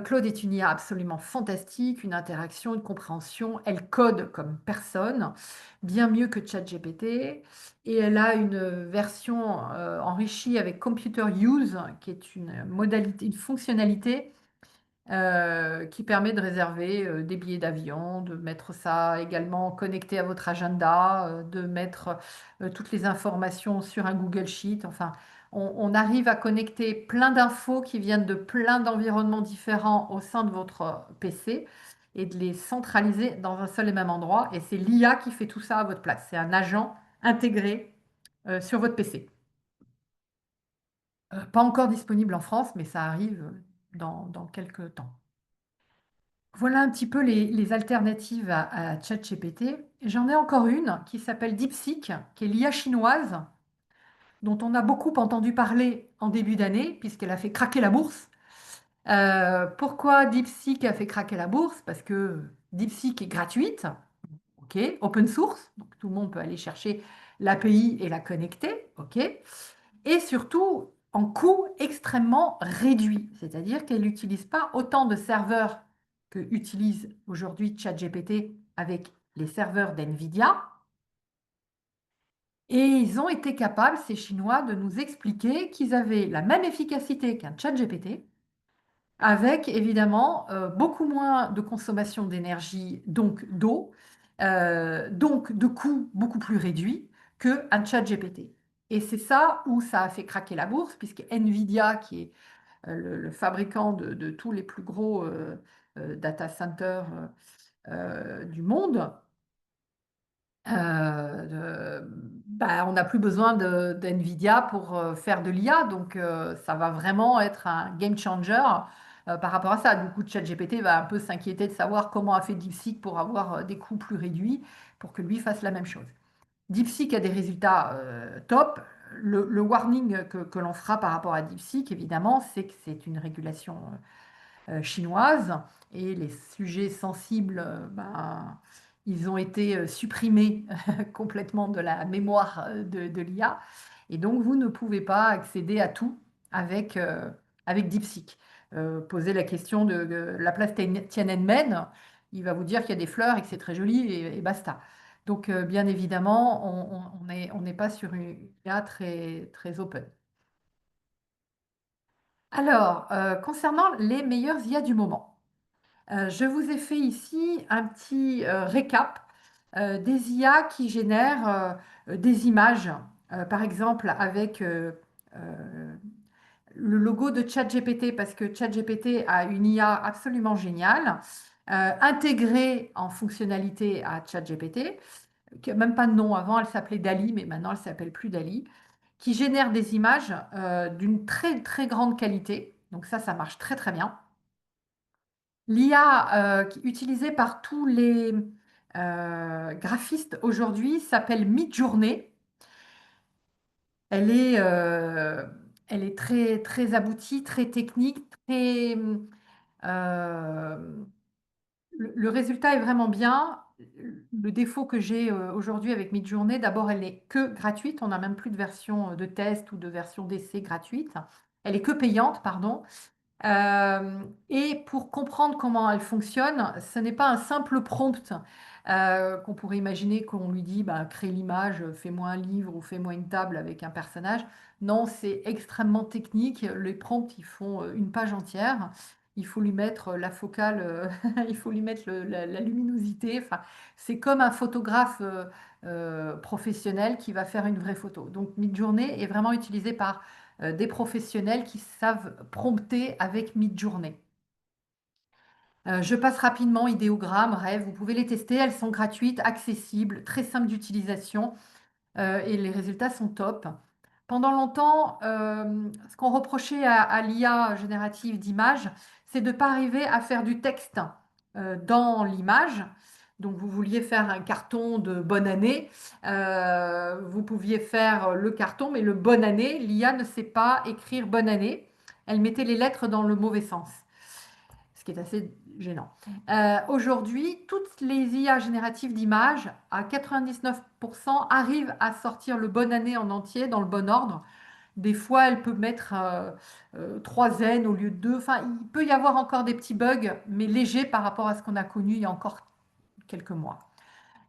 Claude est une IA absolument fantastique, une interaction, une compréhension. Elle code comme personne, bien mieux que ChatGPT. Et elle a une version enrichie avec Computer Use, qui est une modalité, une fonctionnalité qui permet de réserver des billets d'avion, de mettre ça également connecté à votre agenda, de mettre toutes les informations sur un Google Sheet. Enfin, on arrive à connecter plein d'infos qui viennent de plein d'environnements différents au sein de votre PC et de les centraliser dans un seul et même endroit. Et c'est l'IA qui fait tout ça à votre place. C'est un agent intégré sur votre PC. Pas encore disponible en France, mais ça arrive dans quelques temps. Voilà un petit peu les alternatives à ChatGPT. J'en ai encore une qui s'appelle DeepSeek, qui est l'IA chinoise, dont on a beaucoup entendu parler en début d'année, puisqu'elle a fait craquer la bourse. Pourquoi DeepSeek a fait craquer la bourse? Parce que DeepSeek est gratuite, ok, open source, donc tout le monde peut aller chercher l'API et la connecter, ok, et surtout en coût extrêmement réduit, c'est-à-dire qu'elle n'utilise pas autant de serveurs que utilise aujourd'hui ChatGPT avec les serveurs d'NVIDIA. Et ils ont été capables, ces Chinois, de nous expliquer qu'ils avaient la même efficacité qu'un ChatGPT, avec évidemment beaucoup moins de consommation d'énergie, donc d'eau, donc de coûts beaucoup plus réduits qu'un ChatGPT. Et c'est ça où ça a fait craquer la bourse, puisque Nvidia, qui est le fabricant de tous les plus gros data centers du monde, on n'a plus besoin d'NVIDIA pour faire de l'IA, donc ça va vraiment être un game changer par rapport à ça. Du coup, ChatGPT va un peu s'inquiéter de savoir comment a fait DeepSeek pour avoir des coûts plus réduits pour que lui fasse la même chose. DeepSeek a des résultats top. Le warning que l'on fera par rapport à DeepSeek, évidemment, c'est que c'est une régulation chinoise. Et les sujets sensibles, ben, ils ont été supprimés complètement de la mémoire de l'IA. Et donc, vous ne pouvez pas accéder à tout avec, avec DeepSeek. Posez la question de la place Tiananmen, il va vous dire qu'il y a des fleurs et que c'est très joli et basta. Donc, bien évidemment, on n'est pas sur une IA très, très open. Alors, concernant les meilleures IA du moment, je vous ai fait ici un petit récap des IA qui génèrent des images, par exemple avec le logo de ChatGPT, parce que ChatGPT a une IA absolument géniale, intégrée en fonctionnalité à ChatGPT, qui n'a même pas de nom avant, elle s'appelait Dali, mais maintenant elle s'appelle plus Dali, qui génère des images d'une très très grande qualité. Donc ça marche très très bien. L'IA utilisée par tous les graphistes aujourd'hui s'appelle Midjourney. Elle est, euh, Elle est très, très aboutie, très technique, très, euh, le résultat est vraiment bien. Le défaut que j'ai aujourd'hui avec Midjourney, d'abord, elle n'est que gratuite. On n'a même plus de version de test ou de version d'essai gratuite. Elle est que payante, pardon. Et pour comprendre comment elle fonctionne, ce n'est pas un simple prompt qu'on pourrait imaginer qu'on lui dit bah, crée l'image, fais-moi un livre ou fais-moi une table avec un personnage. Non, c'est extrêmement technique. Les prompts, ils font une page entière. Il faut lui mettre la focale, il faut lui mettre la luminosité. Enfin, c'est comme un photographe professionnel qui va faire une vraie photo. Donc, Midjourney est vraiment utilisé par des professionnels qui savent prompter avec Midjourney. Je passe rapidement, idéogrammes, rêves, vous pouvez les tester, elles sont gratuites, accessibles, très simples d'utilisation et les résultats sont top. Pendant longtemps, ce qu'on reprochait à l'IA générative d'images, c'est de ne pas arriver à faire du texte dans l'image. Donc, vous vouliez faire un carton de bonne année, vous pouviez faire le carton, mais le bonne année, l'IA ne sait pas écrire bonne année. Elle mettait les lettres dans le mauvais sens, ce qui est assez gênant. Aujourd'hui, toutes les IA génératives d'images, à 99%, arrivent à sortir le bonne année en entier dans le bon ordre. Des fois, elle peut mettre 3 N au lieu de 2. Enfin, il peut y avoir encore des petits bugs, mais légers par rapport à ce qu'on a connu il y a encore quelques mois.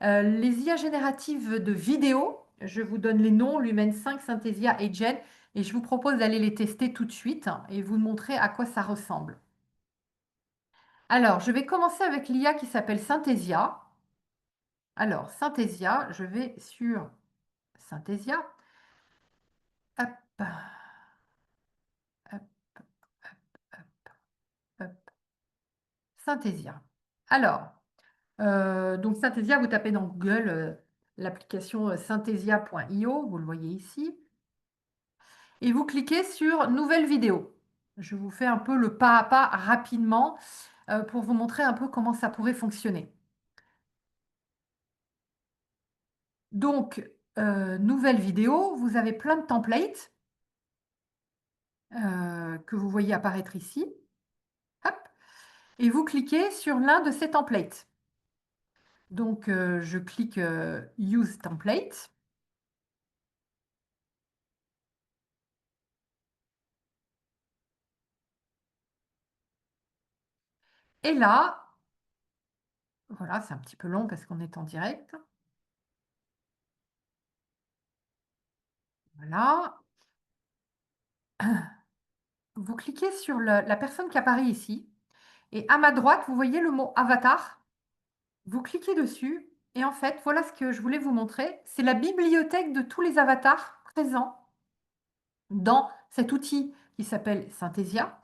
Les IA génératives de vidéo, je vous donne les noms, Lumen 5, Synthesia et Gen, et je vous propose d'aller les tester tout de suite et vous montrer à quoi ça ressemble. Alors, je vais commencer avec l'IA qui s'appelle Synthesia. Alors, Synthesia, je vais sur Synthesia. Hop, hop, hop. Synthesia. Alors, donc Synthesia, vous tapez dans Google l'application synthesia.io, vous le voyez ici, et vous cliquez sur Nouvelle vidéo. Je vous fais un peu le pas à pas rapidement pour vous montrer un peu comment ça pourrait fonctionner. Donc, nouvelle vidéo, vous avez plein de templates que vous voyez apparaître ici. Hop, et vous cliquez sur l'un de ces templates. Donc, je clique Use Template. Et là, voilà, c'est un petit peu long parce qu'on est en direct. Voilà. Vous cliquez sur la personne qui apparaît ici. Et à ma droite, vous voyez le mot avatar. Vous cliquez dessus. Et en fait, voilà ce que je voulais vous montrer. C'est la bibliothèque de tous les avatars présents dans cet outil qui s'appelle Synthesia.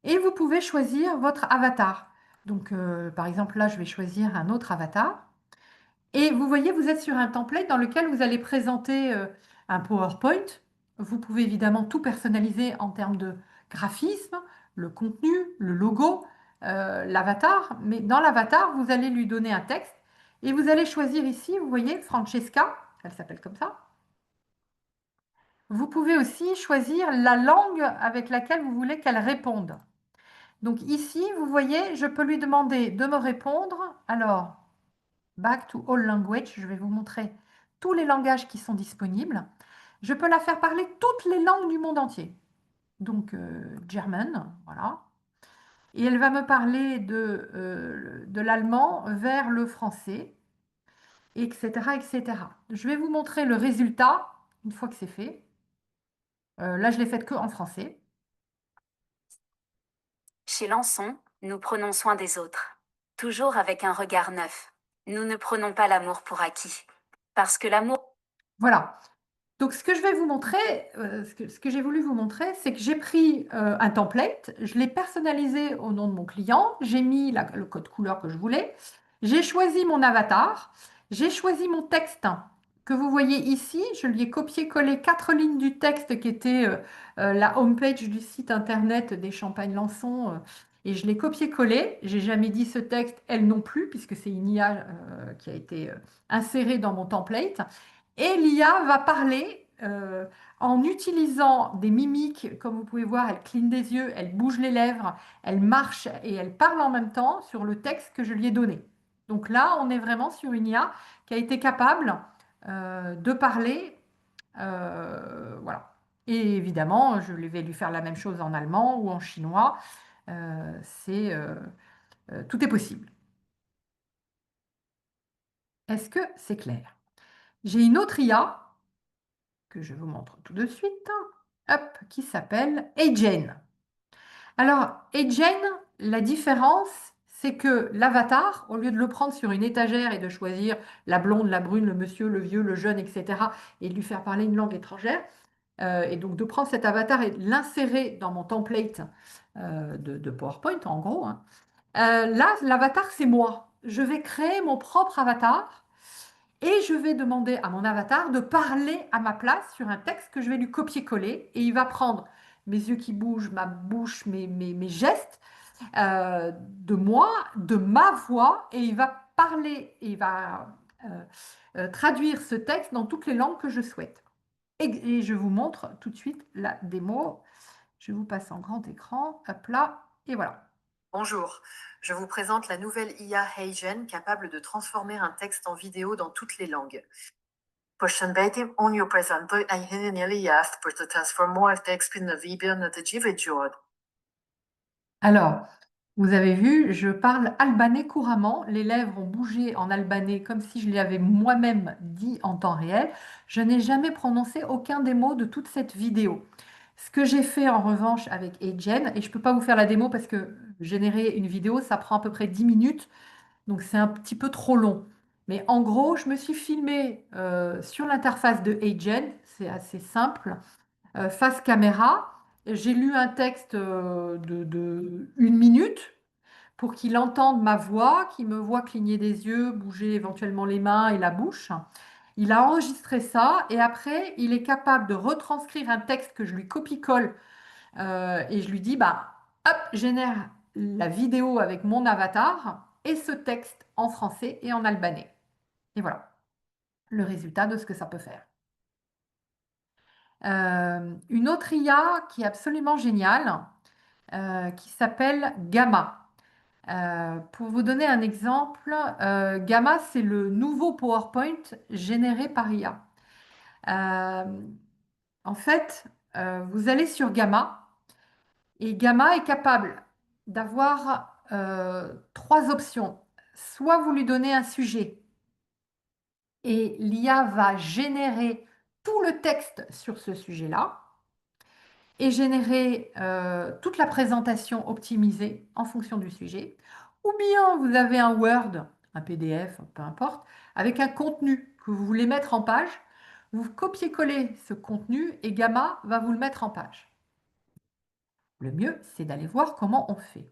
Et vous pouvez choisir votre avatar. Donc, par exemple, là, je vais choisir un autre avatar. Et vous voyez, vous êtes sur un template dans lequel vous allez présenter un PowerPoint. Vous pouvez évidemment tout personnaliser en termes de graphisme, le contenu, le logo, l'avatar. Mais dans l'avatar, vous allez lui donner un texte et vous allez choisir ici, vous voyez, Francesca, elle s'appelle comme ça. Vous pouvez aussi choisir la langue avec laquelle vous voulez qu'elle réponde. Donc ici, vous voyez, je peux lui demander de me répondre. Alors, back to all language, je vais vous montrer tous les langages qui sont disponibles. Je peux la faire parler toutes les langues du monde entier. Donc, German, voilà. Et elle va me parler de l'allemand vers le français, etc., etc. Je vais vous montrer le résultat une fois que c'est fait. Là, je l'ai faite que en français. Chez Lançon, nous prenons soin des autres. Toujours avec un regard neuf. Nous ne prenons pas l'amour pour acquis. Parce que l'amour... Voilà. Donc, ce que je vais vous montrer, ce que j'ai voulu vous montrer, c'est que j'ai pris un template, je l'ai personnalisé au nom de mon client, j'ai mis le code couleur que je voulais, j'ai choisi mon avatar, j'ai choisi mon texte que vous voyez ici, je lui ai copié-collé 4 lignes du texte qui était la homepage du site internet des Champagnes Lançon, et je l'ai copié-collé. J'ai jamais dit ce texte, elle non plus, puisque c'est une IA qui a été insérée dans mon template. Et l'IA va parler en utilisant des mimiques, comme vous pouvez voir, elle cligne des yeux, elle bouge les lèvres, elle marche et elle parle en même temps sur le texte que je lui ai donné. Donc là, on est vraiment sur une IA qui a été capable de parler. Voilà. Et évidemment, je vais lui faire la même chose en allemand ou en chinois. C'est, tout est possible. Est-ce que c'est clair? J'ai une autre IA que je vous montre tout de suite, hop, qui s'appelle HeyGen. Alors, HeyGen, la différence, c'est que l'avatar, au lieu de le prendre sur une étagère et de choisir la blonde, la brune, le monsieur, le vieux, le jeune, etc., et de lui faire parler une langue étrangère, et donc de prendre cet avatar et de l'insérer dans mon template de PowerPoint, en gros, hein. Là, l'avatar, c'est moi. Je vais créer mon propre avatar et je vais demander à mon avatar de parler à ma place sur un texte que je vais lui copier-coller. Et il va prendre mes yeux qui bougent, ma bouche, mes gestes de moi, de ma voix, et il va parler, et il va traduire ce texte dans toutes les langues que je souhaite. Et je vous montre tout de suite la démo. Je vous passe en grand écran, hop là, et voilà. Bonjour, je vous présente la nouvelle IA HeyGen capable de transformer un texte en vidéo dans toutes les langues. Proszę on your present pour te transformer texte en vidéo dans Alors, vous avez vu, je parle albanais couramment. Les lèvres ont bougé en albanais comme si je l'avais moi-même dit en temps réel. Je n'ai jamais prononcé aucun des mots de toute cette vidéo. Ce que j'ai fait en revanche avec HeyGen, et je ne peux pas vous faire la démo parce que générer une vidéo, ça prend à peu près 10 minutes, donc c'est un petit peu trop long. Mais en gros, je me suis filmée sur l'interface de HeyGen, c'est assez simple, face caméra. J'ai lu un texte de 1 minute pour qu'il entende ma voix, qu'il me voit cligner des yeux, bouger éventuellement les mains et la bouche. Il a enregistré ça et après, il est capable de retranscrire un texte que je lui copie-colle et je lui dis, bah, hop, génère la vidéo avec mon avatar et ce texte en français et en albanais. Et voilà le résultat de ce que ça peut faire. Une autre IA qui est absolument géniale, qui s'appelle Gamma. Pour vous donner un exemple, Gamma, c'est le nouveau PowerPoint généré par IA. En fait, vous allez sur Gamma et Gamma est capable d'avoir 3 options. Soit vous lui donnez un sujet et l'IA va générer tout le texte sur ce sujet-là et générer toute la présentation optimisée en fonction du sujet. Ou bien vous avez un Word, un PDF, peu importe, avec un contenu que vous voulez mettre en page. Vous copiez-collez ce contenu et Gamma va vous le mettre en page. Le mieux, c'est d'aller voir comment on fait.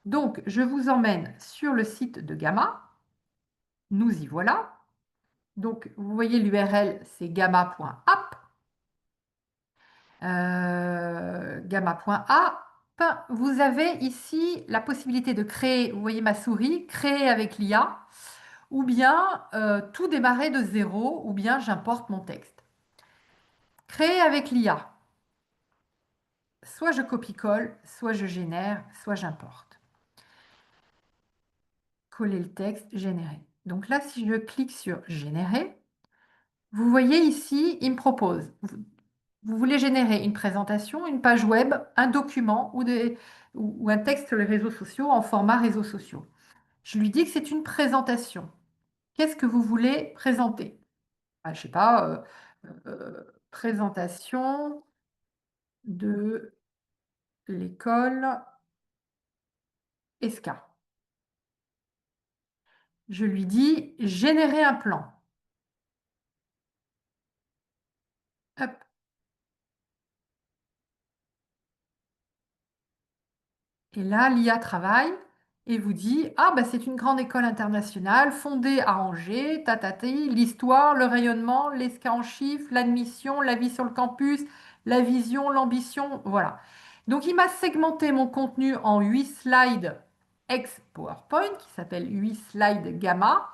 Donc, je vous emmène sur le site de Gamma. Nous y voilà. Donc, vous voyez l'URL, c'est gamma.app. Gamma.app. Vous avez ici la possibilité de créer, vous voyez ma souris, créer avec l'IA, ou bien tout démarrer de zéro, ou bien j'importe mon texte. Créer avec l'IA. soit je copie-colle, soit je génère, soit j'importe. Coller le texte, générer. Donc là, si je clique sur générer, vous voyez ici, il me propose. Vous voulez générer une présentation, une page web, un document ou un texte sur les réseaux sociaux en format réseaux sociaux. Je lui dis que c'est une présentation. Qu'est-ce que vous voulez présenter? Je ne sais pas, présentation de l'école ESCA. Je lui dis générer un plan. Hop. Et là, l'IA travaille et vous dit, ah, bah, c'est une grande école internationale fondée à Angers, tatati, l'histoire, le rayonnement, l'ESCA en chiffres, l'admission, la vie sur le campus, la vision, l'ambition, voilà. Donc, il m'a segmenté mon contenu en 8 slides ex-PowerPoint, qui s'appelle 8 slides gamma.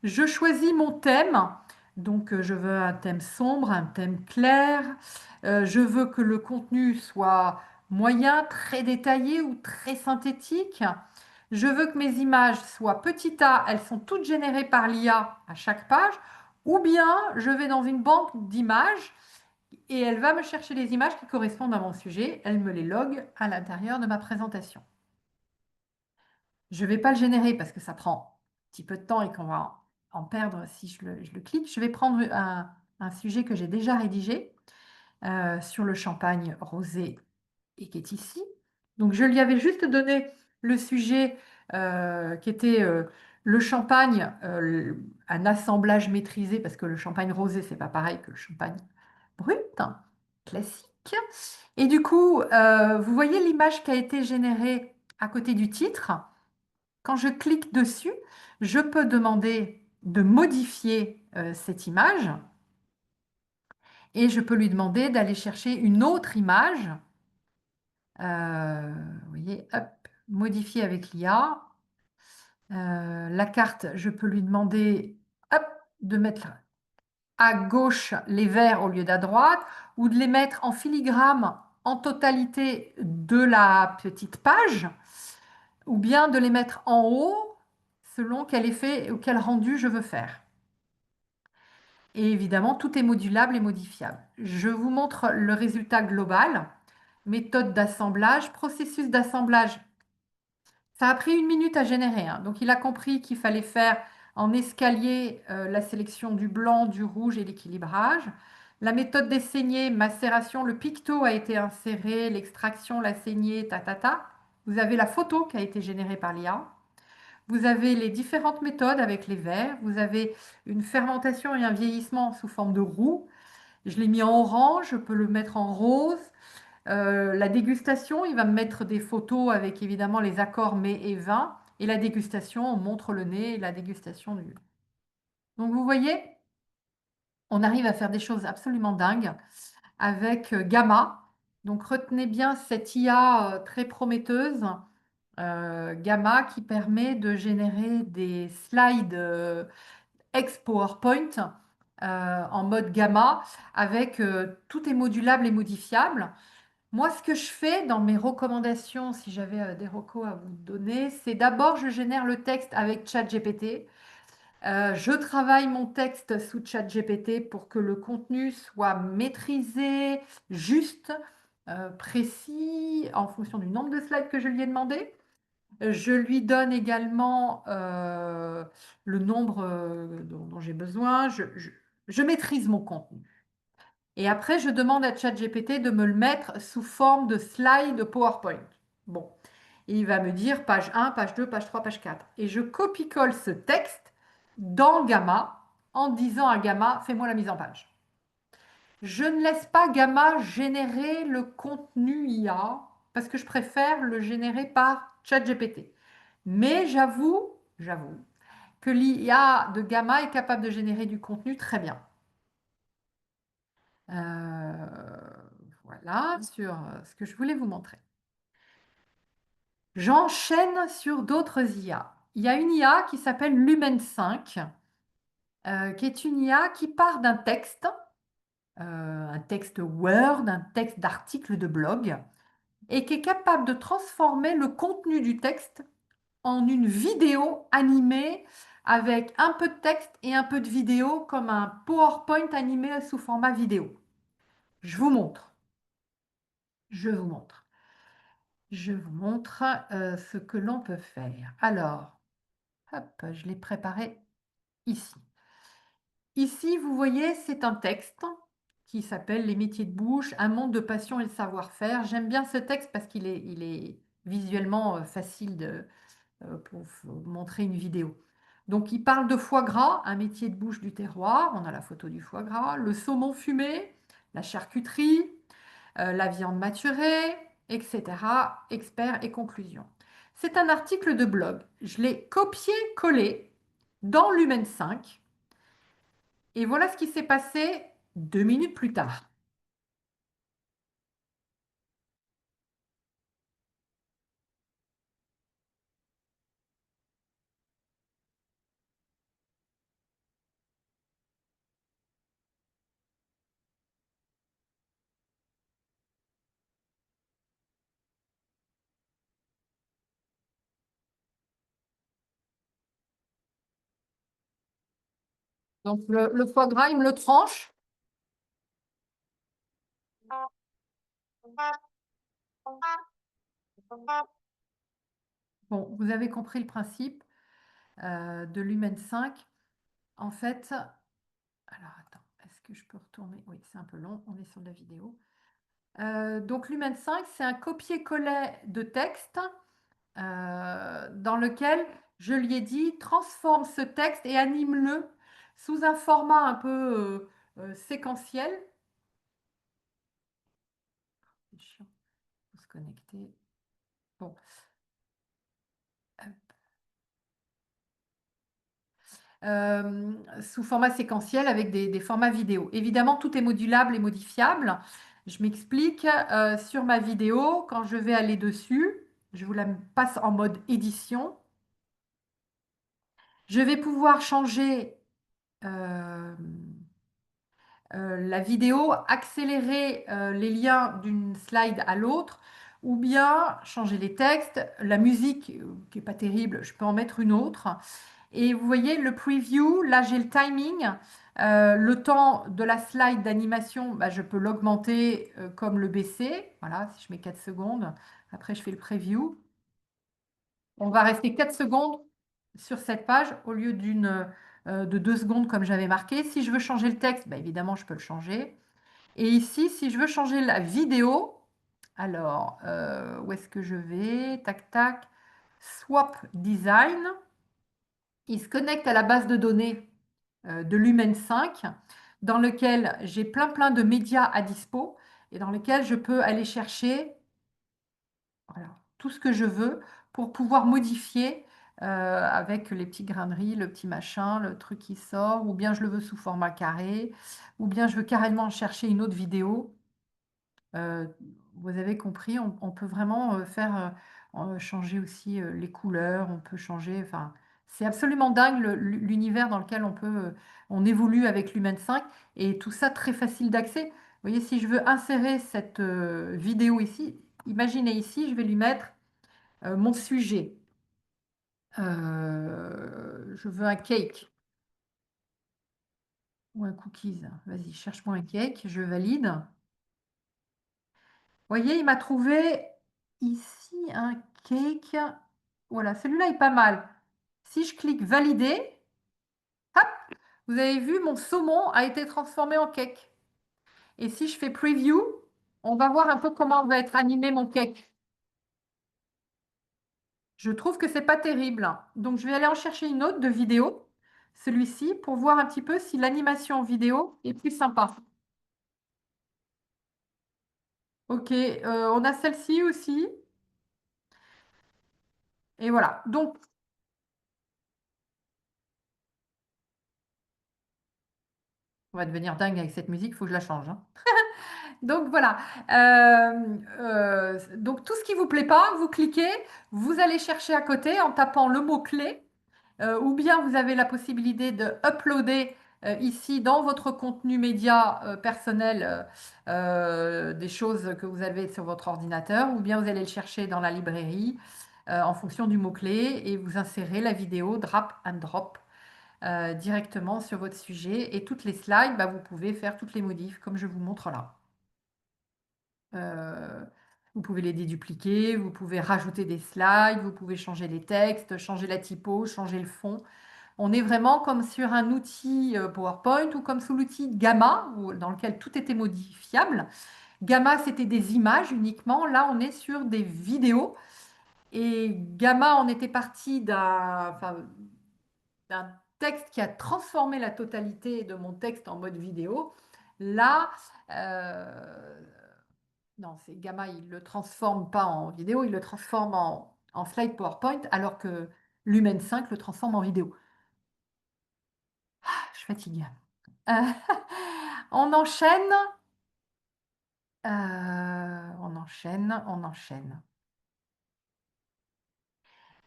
Je choisis mon thème. Donc, je veux un thème sombre, un thème clair. Je veux que le contenu soit moyen, très détaillé ou très synthétique. Je veux que mes images soient petit a, elles sont toutes générées par l'IA à chaque page, ou bien je vais dans une banque d'images et elle va me chercher les images qui correspondent à mon sujet, elle me les log à l'intérieur de ma présentation. Je ne vais pas le générer parce que ça prend un petit peu de temps et qu'on va en perdre si je le clique. Je vais prendre un sujet que j'ai déjà rédigé sur le champagne rosé et qui est ici. Donc, je lui avais juste donné le sujet qui était le champagne, un assemblage maîtrisé, parce que le champagne rosé, c'est pas pareil que le champagne brut, hein, classique. Et du coup, vous voyez l'image qui a été générée à côté du titre. Quand je clique dessus, je peux demander de modifier cette image et je peux lui demander d'aller chercher une autre image. Vous voyez, hop, modifier avec l'IA. La carte, je peux lui demander hop, de mettre à gauche les verts au lieu d'à droite ou de les mettre en filigrane en totalité de la petite page ou bien de les mettre en haut selon quel effet ou quel rendu je veux faire. Et évidemment, tout est modulable et modifiable. Je vous montre le résultat global. Méthode d'assemblage, processus d'assemblage. Ça a pris 1 minute à générer, hein. Donc, il a compris qu'il fallait faire en escalier la sélection du blanc, du rouge et l'équilibrage. La méthode des saignées, macération, le picto a été inséré, l'extraction, la saignée, ta. Vous avez la photo qui a été générée par l'IA. Vous avez les différentes méthodes avec les verres. Vous avez une fermentation et un vieillissement sous forme de roux. Je l'ai mis en orange, je peux le mettre en rose. La dégustation, il va me mettre des photos avec évidemment les accords mets et vin. Et la dégustation, on montre le nez et la dégustation du. Donc vous voyez, on arrive à faire des choses absolument dingues avec Gamma. Donc retenez bien cette IA très prometteuse, Gamma, qui permet de générer des slides ex-PowerPoint en mode Gamma avec tout est modulable et modifiable. Moi, ce que je fais dans mes recommandations, si j'avais des recos à vous donner, c'est d'abord, je génère le texte avec ChatGPT. Je travaille mon texte sous ChatGPT pour que le contenu soit maîtrisé, juste, précis, en fonction du nombre de slides que je lui ai demandé. Je lui donne également le nombre dont j'ai besoin. Je maîtrise mon contenu. Et après, je demande à ChatGPT de me le mettre sous forme de slide PowerPoint. Bon. Et il va me dire page 1, page 2, page 3, page 4. Et je copie-colle ce texte dans Gamma en disant à Gamma, fais-moi la mise en page. Je ne laisse pas Gamma générer le contenu IA parce que je préfère le générer par ChatGPT. Mais j'avoue que l'IA de Gamma est capable de générer du contenu très bien. Voilà sur ce que je voulais vous montrer. J'enchaîne sur d'autres IA. Il y a une IA qui s'appelle Lumen 5, qui est une IA qui part d'un texte Word, un texte d'article de blog. et qui est capable de transformer le contenu du texte en une vidéo animée avec un peu de texte et un peu de vidéo, comme un PowerPoint animé sous format vidéo. Je vous montre. Je vous montre. Je vous montre ce que l'on peut faire. Alors, hop, je l'ai préparé ici. Ici, vous voyez, c'est un texte qui s'appelle Les métiers de bouche, un monde de passion et de savoir-faire. J'aime bien ce texte parce il est visuellement facile pour vous montrer une vidéo. Donc, il parle de foie gras, un métier de bouche du terroir. On a la photo du foie gras, le saumon fumé, la charcuterie, la viande maturée, etc. Experts et conclusions. C'est un article de blog. Je l'ai copié-collé dans Lumen 5. Et voilà ce qui s'est passé 2 minutes plus tard. Donc le foie gras, il me le tranche. Bon, vous avez compris le principe de Lumen 5. En fait, alors attends, est-ce que je peux retourner? Oui, c'est un peu long, on est sur de la vidéo. Donc Lumen 5, c'est un copier-coller de texte dans lequel je lui ai dit transforme ce texte et anime-le sous un format un peu séquentiel. C'est chiant, faut se connecter. Bon. Sous format séquentiel avec des formats vidéo. Évidemment, tout est modulable et modifiable. Je m'explique. Sur ma vidéo, quand je vais aller dessus, je vous la passe en mode édition. Je vais pouvoir changer la vidéo, accélérer les liens d'une slide à l'autre, ou bien changer les textes. La musique, qui n'est pas terrible, je peux en mettre une autre. Et vous voyez le preview, là j'ai le timing. Le temps de la slide d'animation, bah, je peux l'augmenter comme le baisser. Voilà, si je mets 4 secondes, après je fais le preview. On va rester 4 secondes sur cette page au lieu de 2 secondes comme j'avais marqué. Si je veux changer le texte, bah, évidemment je peux le changer. Et ici, si je veux changer la vidéo, alors où est-ce que je vais? Tac, tac. Swap Design. Il se connecte à la base de données de Lumen 5, dans lequel j'ai plein de médias à dispo et dans lequel je peux aller chercher voilà, tout ce que je veux pour pouvoir modifier avec les petits graineries, le petit machin, le truc qui sort, ou bien je le veux sous format carré, ou bien je veux carrément chercher une autre vidéo. Vous avez compris, on peut vraiment changer aussi les couleurs, on peut changer, enfin, c'est absolument dingue l'univers dans lequel on évolue avec Lumen 5 et tout ça très facile d'accès. Vous voyez, si je veux insérer cette vidéo ici, imaginez ici, je vais lui mettre mon sujet. Je veux un cake ou un cookies. Vas-y, cherche-moi un cake, je valide. Voyez, il m'a trouvé ici un cake. Voilà, celui-là est pas mal. Si je clique valider, hop, vous avez vu, mon saumon a été transformé en cake. Et si je fais preview, on va voir un peu comment va être animé mon cake. Je trouve que c'est pas terrible. Donc, je vais aller en chercher une autre de vidéo, celui-ci, pour voir un petit peu si l'animation en vidéo est plus sympa. Ok, on a celle-ci aussi. Et voilà. Donc, on va devenir dingue avec cette musique, il faut que je la change, hein. Donc voilà. Donc tout ce qui vous plaît pas, vous cliquez, vous allez chercher à côté en tapant le mot-clé, ou bien vous avez la possibilité de uploader ici, dans votre contenu média personnel, des choses que vous avez sur votre ordinateur, ou bien vous allez le chercher dans la librairie en fonction du mot-clé et vous insérez la vidéo drag and drop directement sur votre sujet. Et toutes les slides, bah, vous pouvez faire toutes les modifs comme je vous montre là. Vous pouvez les dédupliquer, vous pouvez rajouter des slides, vous pouvez changer les textes, changer la typo, changer le fond. On est vraiment comme sur un outil PowerPoint ou comme sous l'outil Gamma, dans lequel tout était modifiable. Gamma, c'était des images uniquement. Là, on est sur des vidéos. Et Gamma, on était parti d'un texte qui a transformé la totalité de mon texte en mode vidéo. Là, non, c'est Gamma, il ne le transforme pas en vidéo, il le transforme en slide PowerPoint, alors que Lumen 5 le transforme en vidéo. Je fatigue. Euh, on enchaîne. On enchaîne, on enchaîne.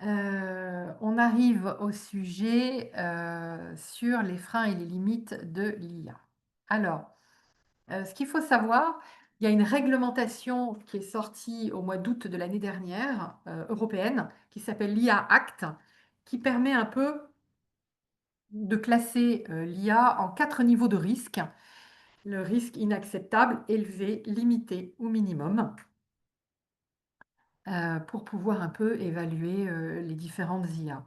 On arrive au sujet sur les freins et les limites de l'IA. Alors, ce qu'il faut savoir, il y a une réglementation qui est sortie au mois d'août de l'année dernière, européenne, qui s'appelle l'IA Act, qui permet un peu de classer l'IA en 4 niveaux de risque. Le risque inacceptable, élevé, limité ou minimum, pour pouvoir un peu évaluer les différentes IA.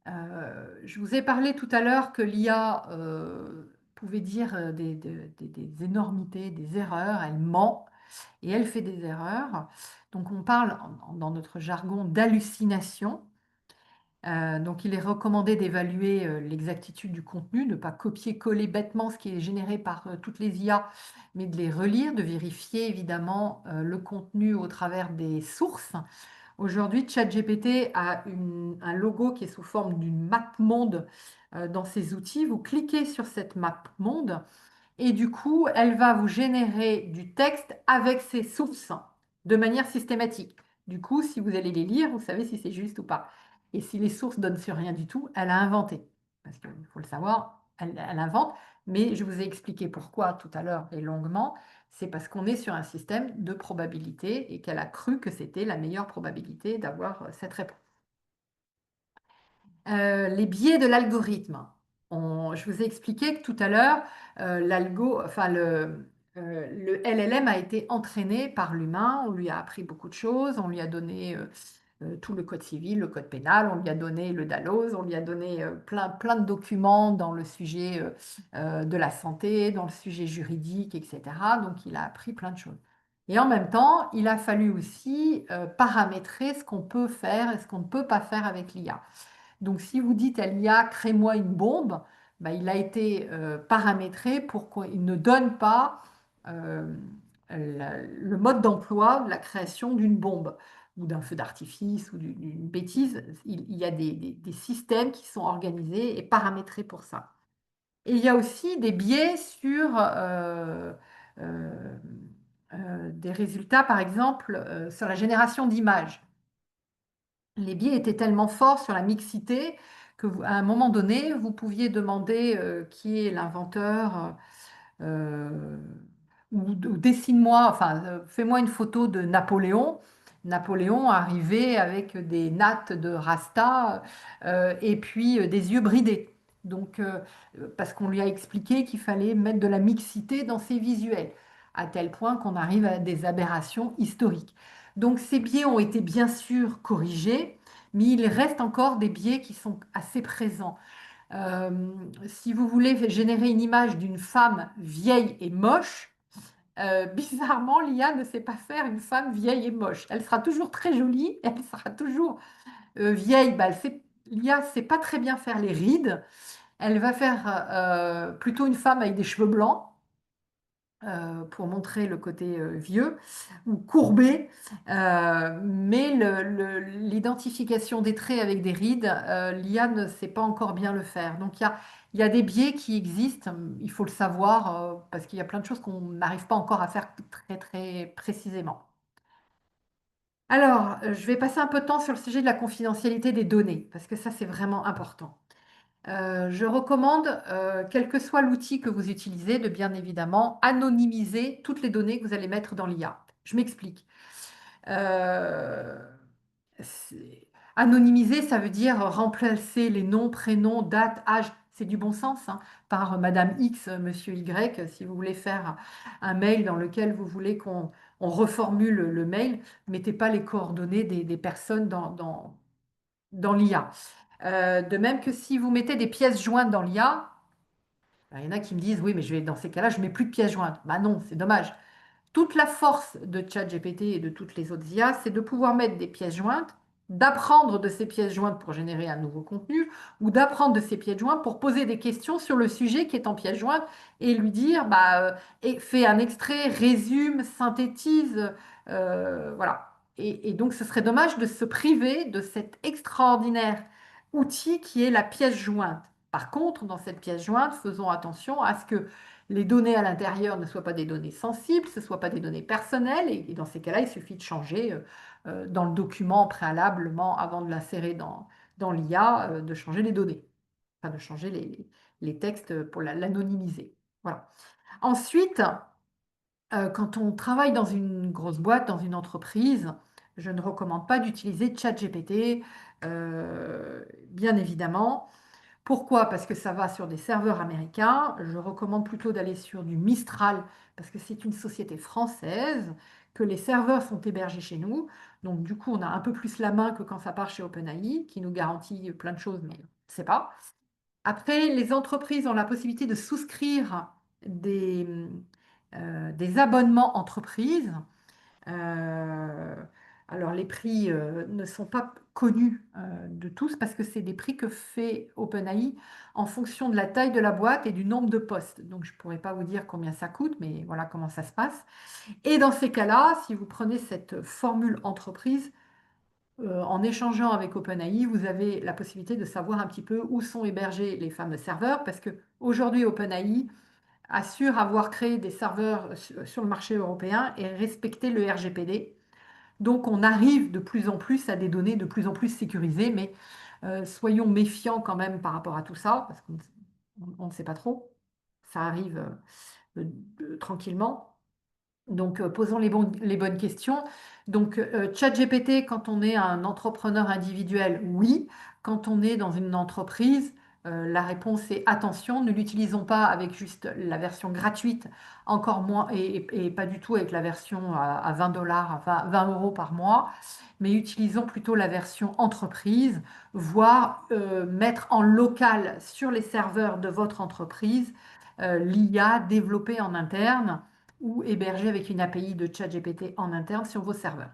Je vous ai parlé tout à l'heure que l'IA pouvait dire des énormités, des erreurs, elle ment et elle fait des erreurs. Donc on parle dans notre jargon d'hallucination. Donc il est recommandé d'évaluer l'exactitude du contenu, de ne pas copier-coller bêtement ce qui est généré par toutes les IA, mais de les relire, de vérifier évidemment le contenu au travers des sources. Aujourd'hui, ChatGPT a un logo qui est sous forme d'une map monde dans ses outils. Vous cliquez sur cette map monde et du coup, elle va vous générer du texte avec ses sources de manière systématique. Du coup, si vous allez les lire, vous savez si c'est juste ou pas. Et si les sources donnent sur rien du tout, elle a inventé. Parce qu'il faut le savoir, elle invente. Mais je vous ai expliqué pourquoi tout à l'heure et longuement. C'est parce qu'on est sur un système de probabilité et qu'elle a cru que c'était la meilleure probabilité d'avoir cette réponse. Les biais de l'algorithme. Je vous ai expliqué que tout à l'heure, le LLM a été entraîné par l'humain. On lui a appris beaucoup de choses. On lui a donné tout le code civil, le code pénal. On lui a donné le DALOS. On lui a donné plein de documents dans le sujet de la santé, dans le sujet juridique, etc. Donc, il a appris plein de choses. Et en même temps, il a fallu aussi paramétrer ce qu'on peut faire et ce qu'on ne peut pas faire avec l'IA. Donc, si vous dites à l'IA, crée-moi une bombe, bah, il a été paramétré pour qu'il ne donne pas euh, le mode d'emploi de la création d'une bombe ou d'un feu d'artifice ou d'une bêtise. Il y a des systèmes qui sont organisés et paramétrés pour ça. Et il y a aussi des biais sur euh, des résultats, par exemple, sur la génération d'images. Les biais étaient tellement forts sur la mixité qu'à un moment donné, vous pouviez demander qui est l'inventeur ou dessine-moi, enfin, fais-moi une photo de Napoléon. Napoléon arrivait avec des nattes de rasta et puis des yeux bridés. Donc, parce qu'on lui a expliqué qu'il fallait mettre de la mixité dans ses visuels, à tel point qu'on arrive à des aberrations historiques. Donc, ces biais ont été bien sûr corrigés, mais il reste encore des biais qui sont assez présents. Euh, Si vous voulez générer une image d'une femme vieille et moche, bizarrement, l'IA ne sait pas faire une femme vieille et moche. Elle sera toujours très jolie, elle sera toujours vieille. Bah, l'IA ne sait pas très bien faire les rides. Elle va faire plutôt une femme avec des cheveux blancs. Pour montrer le côté vieux ou courbé, mais l'identification des traits avec des rides, l'IA ne sait pas encore bien le faire. Donc il y a des biais qui existent, il faut le savoir, parce qu'il y a plein de choses qu'on n'arrive pas encore à faire très très précisément. Alors, je vais passer un peu de temps sur le sujet de la confidentialité des données, parce que ça c'est vraiment important. Je recommande, quel que soit l'outil que vous utilisez, de bien évidemment anonymiser toutes les données que vous allez mettre dans l'IA. Je m'explique. Euh, Anonymiser, ça veut dire remplacer les noms, prénoms, date, âge. C'est du bon sens, hein, par Madame X, Monsieur Y. Si vous voulez faire un mail dans lequel vous voulez qu'on reformule le mail, mettez pas les coordonnées des personnes dans l'IA. De même que si vous mettez des pièces jointes dans l'IA, il y en a qui me disent, oui, mais dans ces cas-là, je mets plus de pièces jointes. Bah non, c'est dommage. Toute la force de ChatGPT et de toutes les autres IA, c'est de pouvoir mettre des pièces jointes, d'apprendre de ces pièces jointes pour générer un nouveau contenu, ou d'apprendre de ces pièces jointes pour poser des questions sur le sujet qui est en pièce jointe et lui dire, fais un extrait, résume, synthétise, voilà. Et donc, ce serait dommage de se priver de cet extraordinaire outil qui est la pièce jointe. Par contre, dans cette pièce jointe, faisons attention à ce que les données à l'intérieur ne soient pas des données sensibles, ce ne soient pas des données personnelles, et dans ces cas-là, il suffit de changer dans le document préalablement, avant de l'insérer dans l'IA, de changer les données, enfin de changer les textes pour l'anonymiser. Voilà. Ensuite, quand on travaille dans une grosse boîte, dans une entreprise, je ne recommande pas d'utiliser ChatGPT, bien évidemment. Pourquoi? Parce que ça va sur des serveurs américains. Je recommande plutôt d'aller sur du Mistral, parce que c'est une société française, que les serveurs sont hébergés chez nous. Donc, du coup, on a un peu plus la main que quand ça part chez OpenAI, qui nous garantit plein de choses, mais on ne sait pas. Après, les entreprises ont la possibilité de souscrire des abonnements entreprises. Euh, alors, les prix ne sont pas connus de tous parce que c'est des prix que fait OpenAI en fonction de la taille de la boîte et du nombre de postes. Donc, je ne pourrais pas vous dire combien ça coûte, mais voilà comment ça se passe. Et dans ces cas-là, si vous prenez cette formule entreprise, en échangeant avec OpenAI, vous avez la possibilité de savoir un petit peu où sont hébergés les fameux serveurs parce que aujourd'hui, OpenAI assure avoir créé des serveurs sur le marché européen et respecter le RGPD. Donc, on arrive de plus en plus à des données de plus en plus sécurisées, mais soyons méfiants quand même par rapport à tout ça, parce qu'on ne sait pas trop. Ça arrive tranquillement. Donc, posons les bonnes questions. Donc, ChatGPT, quand on est un entrepreneur individuel, oui. Quand on est dans une entreprise, la réponse est attention, ne l'utilisons pas avec juste la version gratuite, encore moins, et pas du tout avec la version à 20 dollars, 20 euros par mois, mais utilisons plutôt la version entreprise, voire mettre en local sur les serveurs de votre entreprise l'IA développée en interne ou hébergé avec une API de ChatGPT en interne sur vos serveurs.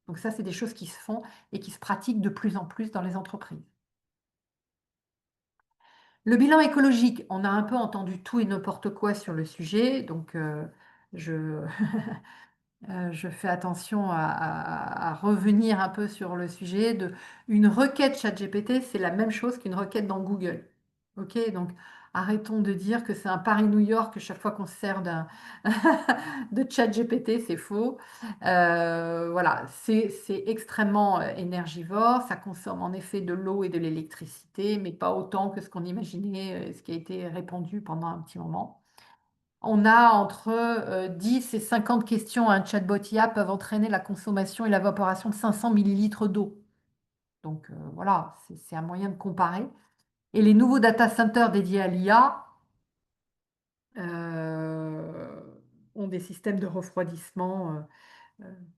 Donc ça, c'est des choses qui se font et qui se pratiquent de plus en plus dans les entreprises. Le bilan écologique, on a un peu entendu tout et n'importe quoi sur le sujet, donc je, je fais attention à revenir un peu sur le sujet. Une requête ChatGPT, c'est la même chose qu'une requête dans Google. Ok, donc arrêtons de dire que c'est un Paris-New York chaque fois qu'on se sert de ChatGPT, c'est faux. Voilà, c'est extrêmement énergivore. Ça consomme en effet de l'eau et de l'électricité, mais pas autant que ce qu'on imaginait, ce qui a été répandu pendant un petit moment. On a entre 10 et 50 questions à un chatbot IA peuvent entraîner la consommation et l'évaporation de 500 millilitres d'eau. Donc voilà, c'est un moyen de comparer. Et les nouveaux data centers dédiés à l'IA ont des systèmes de refroidissement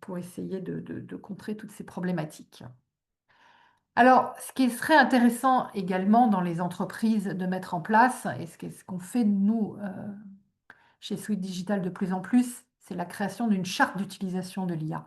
pour essayer de contrer toutes ces problématiques. Alors, ce qui serait intéressant également dans les entreprises de mettre en place, et ce qu'on fait nous chez Sweet Digital de plus en plus, c'est la création d'une charte d'utilisation de l'IA.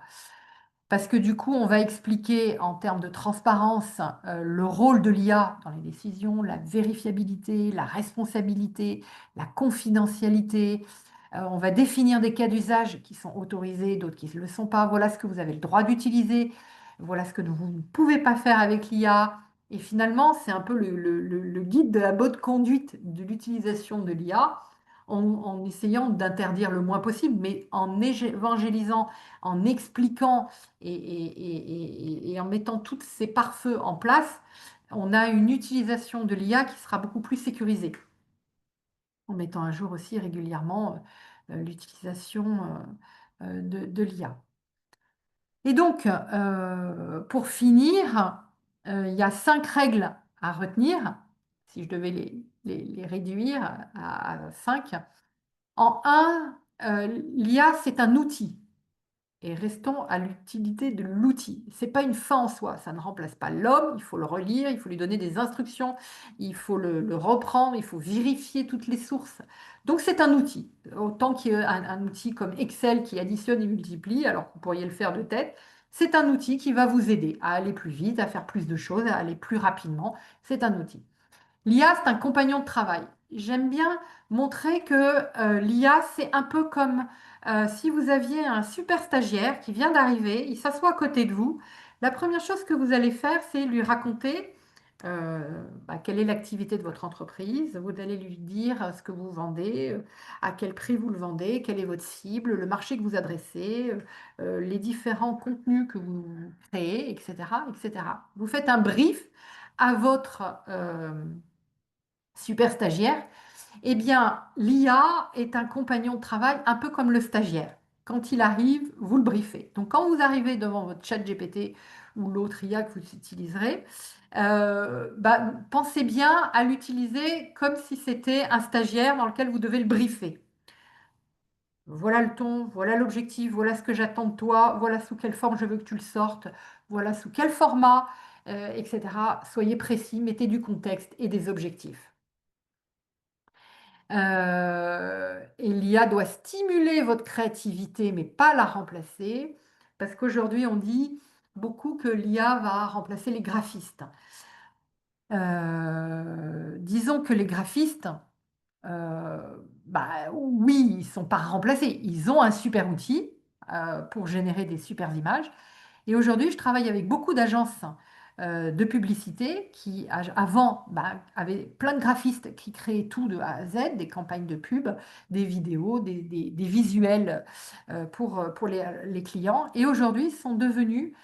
Parce que du coup, on va expliquer en termes de transparence le rôle de l'IA dans les décisions, la vérifiabilité, la responsabilité, la confidentialité. On va définir des cas d'usage qui sont autorisés, d'autres qui ne le sont pas. Voilà ce que vous avez le droit d'utiliser. Voilà ce que vous ne pouvez pas faire avec l'IA. Et finalement, c'est un peu le guide de la bonne conduite de l'utilisation de l'IA en essayant d'interdire le moins possible, mais en évangélisant, en expliquant et en mettant tous ces pare-feux en place, on a une utilisation de l'IA qui sera beaucoup plus sécurisée, en mettant à jour aussi régulièrement l'utilisation de l'IA. Et donc, pour finir, il y a 5 règles à retenir, si je devais les réduire à 5. En 1, l'IA, c'est un outil. Et restons à l'utilité de l'outil. Ce n'est pas une fin en soi, ça ne remplace pas l'homme, il faut le relire, il faut lui donner des instructions, il faut le reprendre, il faut vérifier toutes les sources. Donc c'est un outil. Autant qu'il y ait un outil comme Excel qui additionne et multiplie, alors que vous pourriez le faire de tête, c'est un outil qui va vous aider à aller plus vite, à faire plus de choses, à aller plus rapidement. C'est un outil. L'IA, c'est un compagnon de travail. J'aime bien montrer que l'IA, c'est un peu comme si vous aviez un super stagiaire qui vient d'arriver, il s'assoit à côté de vous. La première chose que vous allez faire, c'est lui raconter quelle est l'activité de votre entreprise. Vous allez lui dire ce que vous vendez, à quel prix vous le vendez, quelle est votre cible, le marché que vous adressez, les différents contenus que vous créez, etc., etc. Vous faites un brief à votre super stagiaire. Eh bien, l'IA est un compagnon de travail un peu comme le stagiaire. Quand il arrive, vous le briefez. Donc, quand vous arrivez devant votre chat GPT ou l'autre IA que vous utiliserez, pensez bien à l'utiliser comme si c'était un stagiaire dans lequel vous devez le briefer. Voilà le ton, voilà l'objectif, voilà ce que j'attends de toi, voilà sous quelle forme je veux que tu le sortes, voilà sous quel format, etc. Soyez précis, mettez du contexte et des objectifs. Et l'IA doit stimuler votre créativité, mais pas la remplacer, parce qu'aujourd'hui, on dit beaucoup que l'IA va remplacer les graphistes. Disons que les graphistes, oui, ils ne sont pas remplacés. Ils ont un super outil pour générer des super images. Et aujourd'hui, je travaille avec beaucoup d'agences de publicité qui, avant, avaient plein de graphistes qui créaient tout de A à Z, des campagnes de pub, des vidéos, des visuels pour les clients. Et aujourd'hui, sont devenus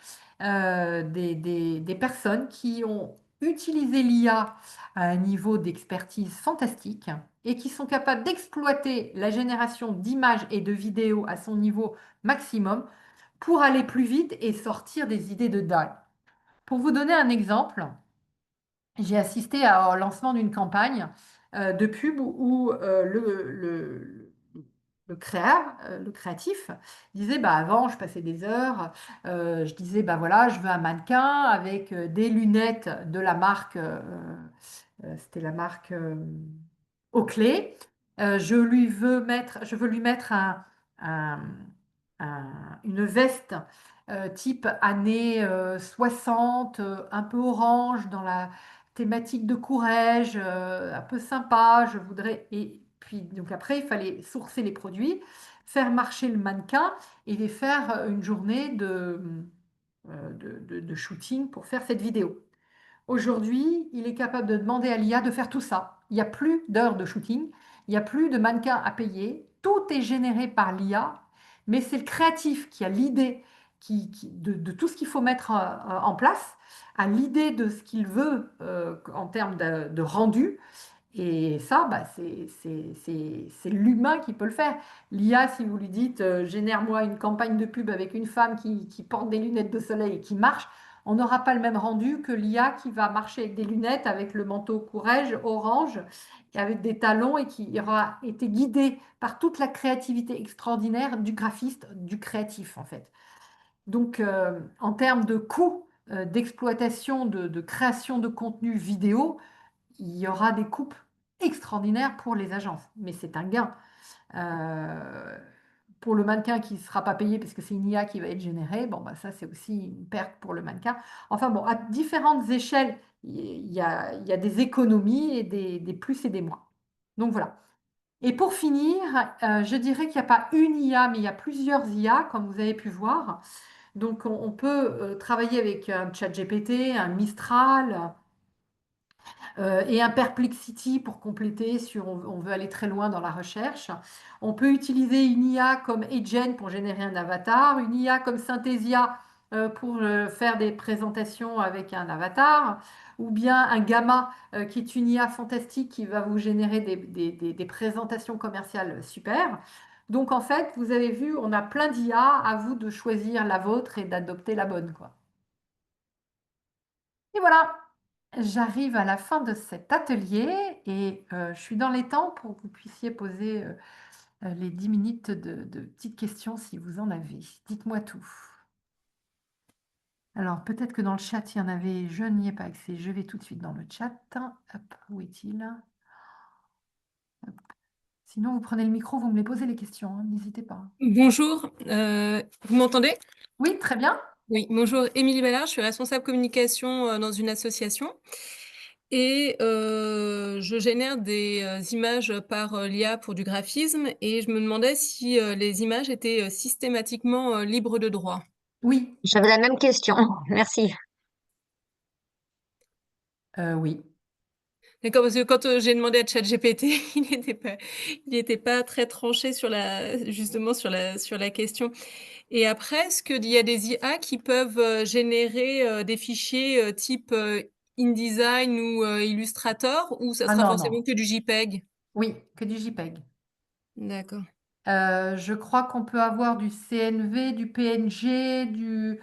des personnes qui ont utilisé l'IA à un niveau d'expertise fantastique et qui sont capables d'exploiter la génération d'images et de vidéos à son niveau maximum pour aller plus vite et sortir des idées de dingue. Pour vous donner un exemple, j'ai assisté au lancement d'une campagne de pub où le créatif disait avant je passais des heures, je disais voilà je veux un mannequin avec des lunettes de la marque, c'était la marque Oakley. Je veux lui mettre un- une veste type années 60, un peu orange, dans la thématique de Courrèges, un peu sympa. Je voudrais. Et puis, donc après, il fallait sourcer les produits, faire marcher le mannequin et les faire une journée de shooting pour faire cette vidéo. Aujourd'hui, il est capable de demander à l'IA de faire tout ça. Il n'y a plus d'heures de shooting, il n'y a plus de mannequins à payer, tout est généré par l'IA, mais c'est le créatif qui a l'idée de tout ce qu'il faut mettre en place, a l'idée de ce qu'il veut en termes de rendu, et ça, c'est l'humain qui peut le faire. L'IA, si vous lui dites, génère-moi une campagne de pub avec une femme qui porte des lunettes de soleil et qui marche, on n'aura pas le même rendu que l'IA qui va marcher avec des lunettes, avec le manteau Courrèges orange, et avec des talons et qui aura été guidé par toute la créativité extraordinaire du graphiste, du créatif en fait. Donc, en termes de coût d'exploitation, de création de contenu vidéo, il y aura des coupes extraordinaires pour les agences, mais c'est un gain. Euh, pour le mannequin qui ne sera pas payé parce que c'est une IA qui va être générée, ça c'est aussi une perte pour le mannequin. Enfin bon, à différentes échelles, il y a des économies et des plus et des moins. Donc voilà. Et pour finir, je dirais qu'il n'y a pas une IA, mais il y a plusieurs IA, comme vous avez pu voir. Donc on peut travailler avec un ChatGPT, un Mistral, et un Perplexity pour compléter si on veut aller très loin dans la recherche. On peut utiliser une IA comme Agent pour générer un avatar, une IA comme Synthesia pour faire des présentations avec un avatar, ou bien un Gamma qui est une IA fantastique qui va vous générer des présentations commerciales super. Donc en fait, vous avez vu, on a plein d'IA, à vous de choisir la vôtre et d'adopter la bonne, quoi. Et voilà, j'arrive à la fin de cet atelier et je suis dans les temps pour que vous puissiez poser les 10 minutes de petites questions si vous en avez. Dites-moi tout. Alors, peut-être que dans le chat, il y en avait, je n'y ai pas accès. Je vais tout de suite dans le chat. Hop, où est-il? Hop. Sinon, vous prenez le micro, vous me les posez les questions, hein, n'hésitez pas. Bonjour, vous m'entendez? Oui, très bien. Oui, bonjour, Émilie Ballard, je suis responsable communication dans une association et je génère des images par l'IA pour du graphisme et je me demandais si les images étaient systématiquement libres de droit. Oui, J'avais la même question. Merci. oui. D'accord, parce que quand j'ai demandé à ChatGPT, il n'était pas très tranché justement sur la question. Et après, est-ce qu'il y a des IA qui peuvent générer des fichiers type InDesign ou Illustrator, ou ça Ah sera non, forcément non. que du JPEG? Oui, que du JPEG. D'accord. Je crois qu'on peut avoir du CNV, du PNG,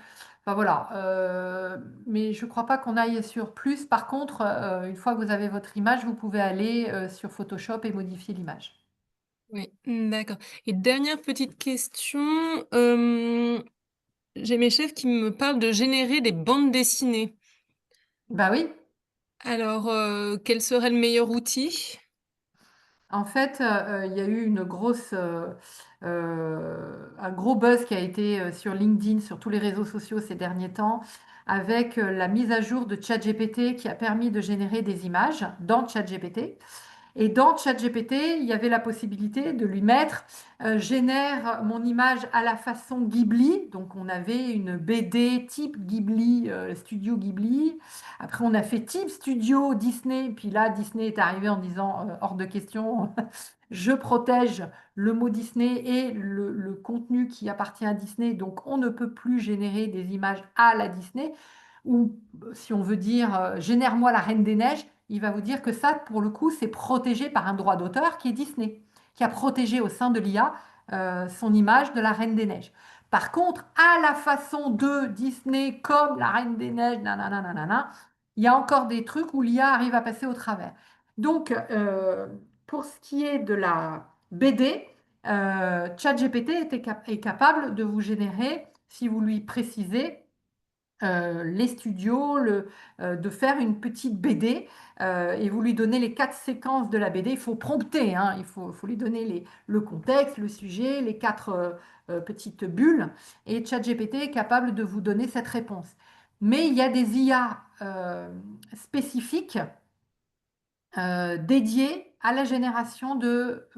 Enfin voilà. Mais je ne crois pas qu'on aille sur plus. Par contre, une fois que vous avez votre image, vous pouvez aller sur Photoshop et modifier l'image. Oui, d'accord. Et dernière petite question, j'ai mes chefs qui me parlent de générer des bandes dessinées. Bah oui. Alors, quel serait le meilleur outil? En fait, il y a eu un gros buzz qui a été sur LinkedIn, sur tous les réseaux sociaux ces derniers temps, avec la mise à jour de ChatGPT qui a permis de générer des images dans ChatGPT. Et dans ChatGPT, il y avait la possibilité de lui mettre génère mon image à la façon Ghibli. Donc on avait une BD type Ghibli, studio Ghibli. Après on a fait type studio Disney. Puis là, Disney est arrivé en disant hors de question, je protège le mot Disney et le contenu qui appartient à Disney. Donc on ne peut plus générer des images à la Disney. Ou si on veut dire génère-moi la Reine des Neiges, il va vous dire que ça, pour le coup, c'est protégé par un droit d'auteur qui est Disney, qui a protégé au sein de l'IA son image de la Reine des Neiges. Par contre, à la façon de Disney, comme la Reine des Neiges, nanana, nanana, il y a encore des trucs où l'IA arrive à passer au travers. Donc, pour ce qui est de la BD, ChatGPT est capable de vous générer, si vous lui précisez, les studios, de faire une petite BD et vous lui donnez les 4 séquences de la BD. Il faut prompter, hein, il faut lui donner le contexte, le sujet, les 4 petites bulles et ChatGPT est capable de vous donner cette réponse. Mais il y a des IA spécifiques dédiées à la génération de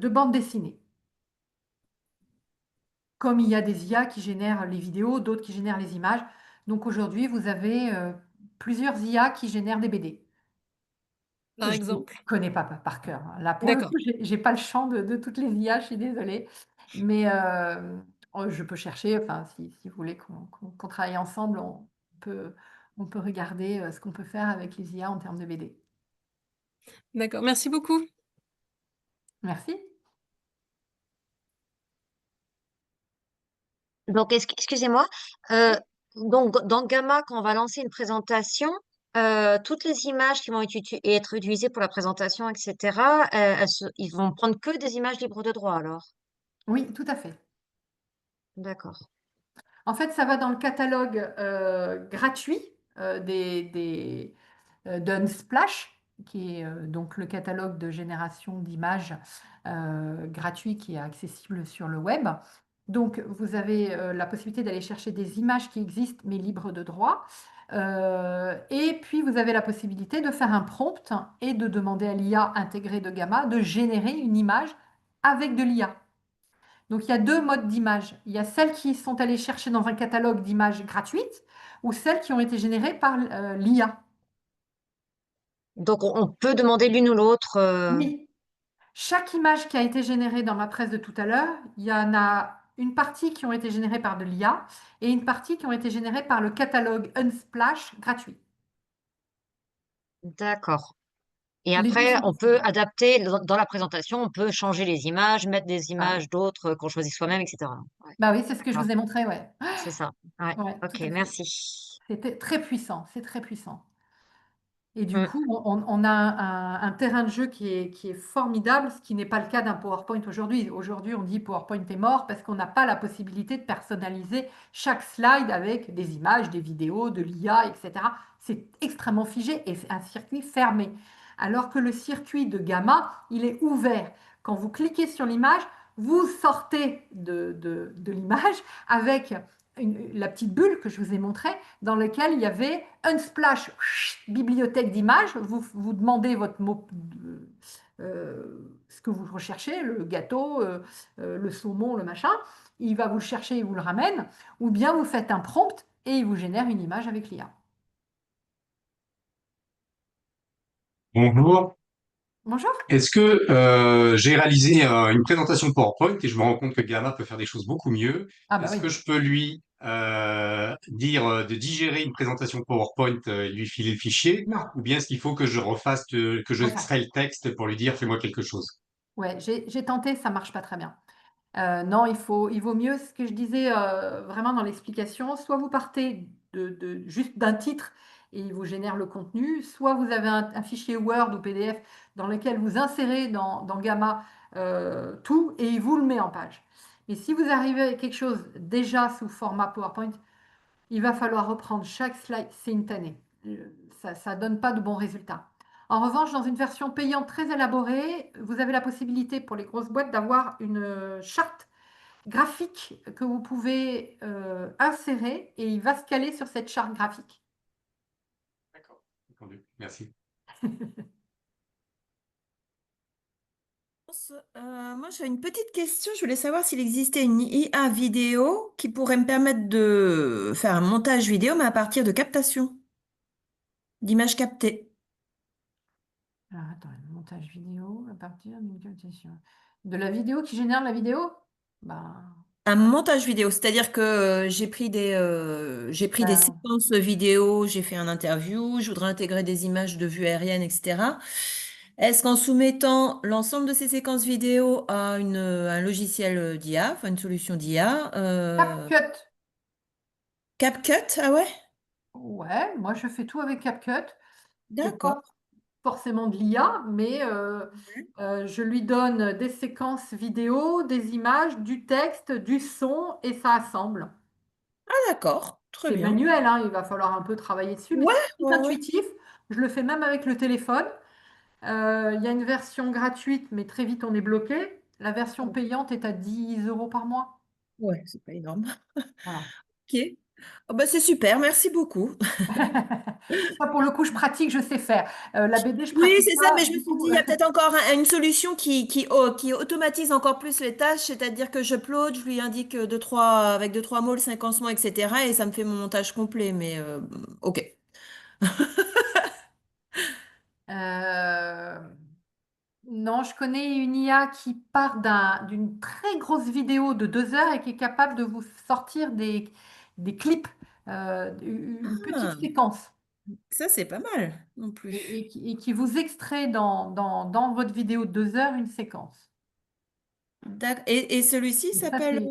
bandes dessinées. Comme il y a des IA qui génèrent les vidéos, d'autres qui génèrent les images. Donc aujourd'hui, vous avez plusieurs IA qui génèrent des BD. Par Je ne exemple. connais pas par cœur, hein. Là, pour le D'accord. coup, j'ai pas le champ de toutes les IA, je suis désolée. Mais je peux chercher, enfin, si vous voulez qu'on travaille ensemble, peut, on peut regarder ce qu'on peut faire avec les IA en termes de BD. D'accord. Merci beaucoup. Merci. Donc, excusez-moi. euh, donc, dans Gamma, quand on va lancer une présentation, toutes les images qui vont être utilisées pour la présentation, etc., ils vont prendre que des images libres de droit, alors. Oui, tout à fait. D'accord. En fait, ça va dans le catalogue gratuit d'Unsplash, qui est donc le catalogue de génération d'images gratuit qui est accessible sur le web. Donc, vous avez la possibilité d'aller chercher des images qui existent, mais libres de droit. Et puis, vous avez la possibilité de faire un prompt et de demander à l'IA intégrée de Gamma de générer une image avec de l'IA. Donc, il y a 2 modes d'image. Il y a celles qui sont allées chercher dans un catalogue d'images gratuites ou celles qui ont été générées par l'IA. Donc, on peut demander l'une ou l'autre. Oui. Chaque image qui a été générée dans ma presse de tout à l'heure, il y en a une partie qui ont été générées par de l'IA et une partie qui ont été générées par le catalogue Unsplash gratuit. D'accord. Et Les deux après, sont on peut possibles. adapter dans la présentation, on peut changer les images, mettre des Voilà. images d'autres qu'on choisit soi-même, etc. Ouais, Bah oui, c'est ce que je d'accord. vous ai montré, ouais. C'est ça. Ouais. Ouais, tout Ok, à fait. merci. C'était très puissant, c'est très puissant. Et du Mm. coup, on a un terrain de jeu qui est formidable, ce qui n'est pas le cas d'un PowerPoint aujourd'hui. Aujourd'hui, on dit PowerPoint est mort parce qu'on n'a pas la possibilité de personnaliser chaque slide avec des images, des vidéos, de l'IA, etc. C'est extrêmement figé et c'est un circuit fermé. Alors que le circuit de Gamma, il est ouvert. Quand vous cliquez sur l'image, vous sortez de l'image avec la petite bulle que je vous ai montrée dans laquelle il y avait Unsplash, bibliothèque d'images. Vous demandez votre mot, ce que vous recherchez, le gâteau, le saumon, le machin. Il va vous le chercher et vous le ramène. Ou bien vous faites un prompt et il vous génère une image avec l'IA. Bonjour. Bonjour. Est-ce que j'ai réalisé une présentation PowerPoint et je me rends compte que Gamma peut faire des choses beaucoup mieux? Ah bah Est-ce oui. que je peux lui dire de digérer une présentation PowerPoint et lui filer le fichier? Non. Ou bien est-ce qu'il faut que je refasse, que je Enfin, extrais le texte pour lui dire fais-moi quelque chose? ouais, j'ai tenté, ça marche pas très bien. Non, il vaut mieux ce que je disais vraiment dans l'explication. Soit vous partez juste d'un titre et il vous génère le contenu, soit vous avez un fichier Word ou PDF dans lequel vous insérez dans Gamma tout et il vous le met en page. Et si vous arrivez à quelque chose déjà sous format PowerPoint, il va falloir reprendre chaque slide, c'est une tannée. Ça ne donne pas de bons résultats. En revanche, dans une version payante très élaborée, vous avez la possibilité pour les grosses boîtes d'avoir une charte graphique que vous pouvez insérer et il va se caler sur cette charte graphique. D'accord, entendu. Merci. Moi, j'ai une petite question. Je voulais savoir s'il existait une IA vidéo qui pourrait me permettre de faire un montage vidéo, mais à partir de captation, d'images captées. Alors, attends, un montage vidéo à partir d'une captation. De la vidéo qui génère la vidéo? Bah, Un montage vidéo, c'est-à-dire que j'ai pris des bah, séquences vidéo, j'ai fait un interview, je voudrais intégrer des images de vue aérienne, etc. Est-ce qu'en soumettant l'ensemble de ces séquences vidéo à un logiciel d'IA, enfin une solution d'IA, CapCut. CapCut, ah ouais? Ouais, moi je fais tout avec CapCut. C'est pas D'accord. forcément de l'IA, mais je lui donne des séquences vidéo, des images, du texte, du son et ça assemble. Ah d'accord, très C'est bien. manuel, hein, il va falloir un peu travailler dessus, mais Ouais, c'est ouais, très ouais. intuitif. Je le fais même avec le téléphone. Il y a une version gratuite, mais très vite on est bloqué. La version payante est à 10 euros par mois. Ouais, c'est pas énorme. Voilà. Ok. Oh, bah, c'est super, merci beaucoup. Ça, pour le coup, je pratique, je sais faire. La BD, je Oui, pratique c'est ça, mais pas je me du suis dit, tout. il y a peut-être encore une solution qui automatise encore plus les tâches, c'est-à-dire que j'upload, je lui indique avec deux, trois mots, le séquencement, etc. Et ça me fait mon montage complet, mais ok. Euh, Non, je connais une IA qui part d'une très grosse vidéo de 2 heures et qui est capable de vous sortir des clips, une petite Ah, séquence, ça, c'est pas mal non plus. et qui vous extrait dans votre vidéo de 2 heures une séquence. Et celui-ci Et ça, s'appelle...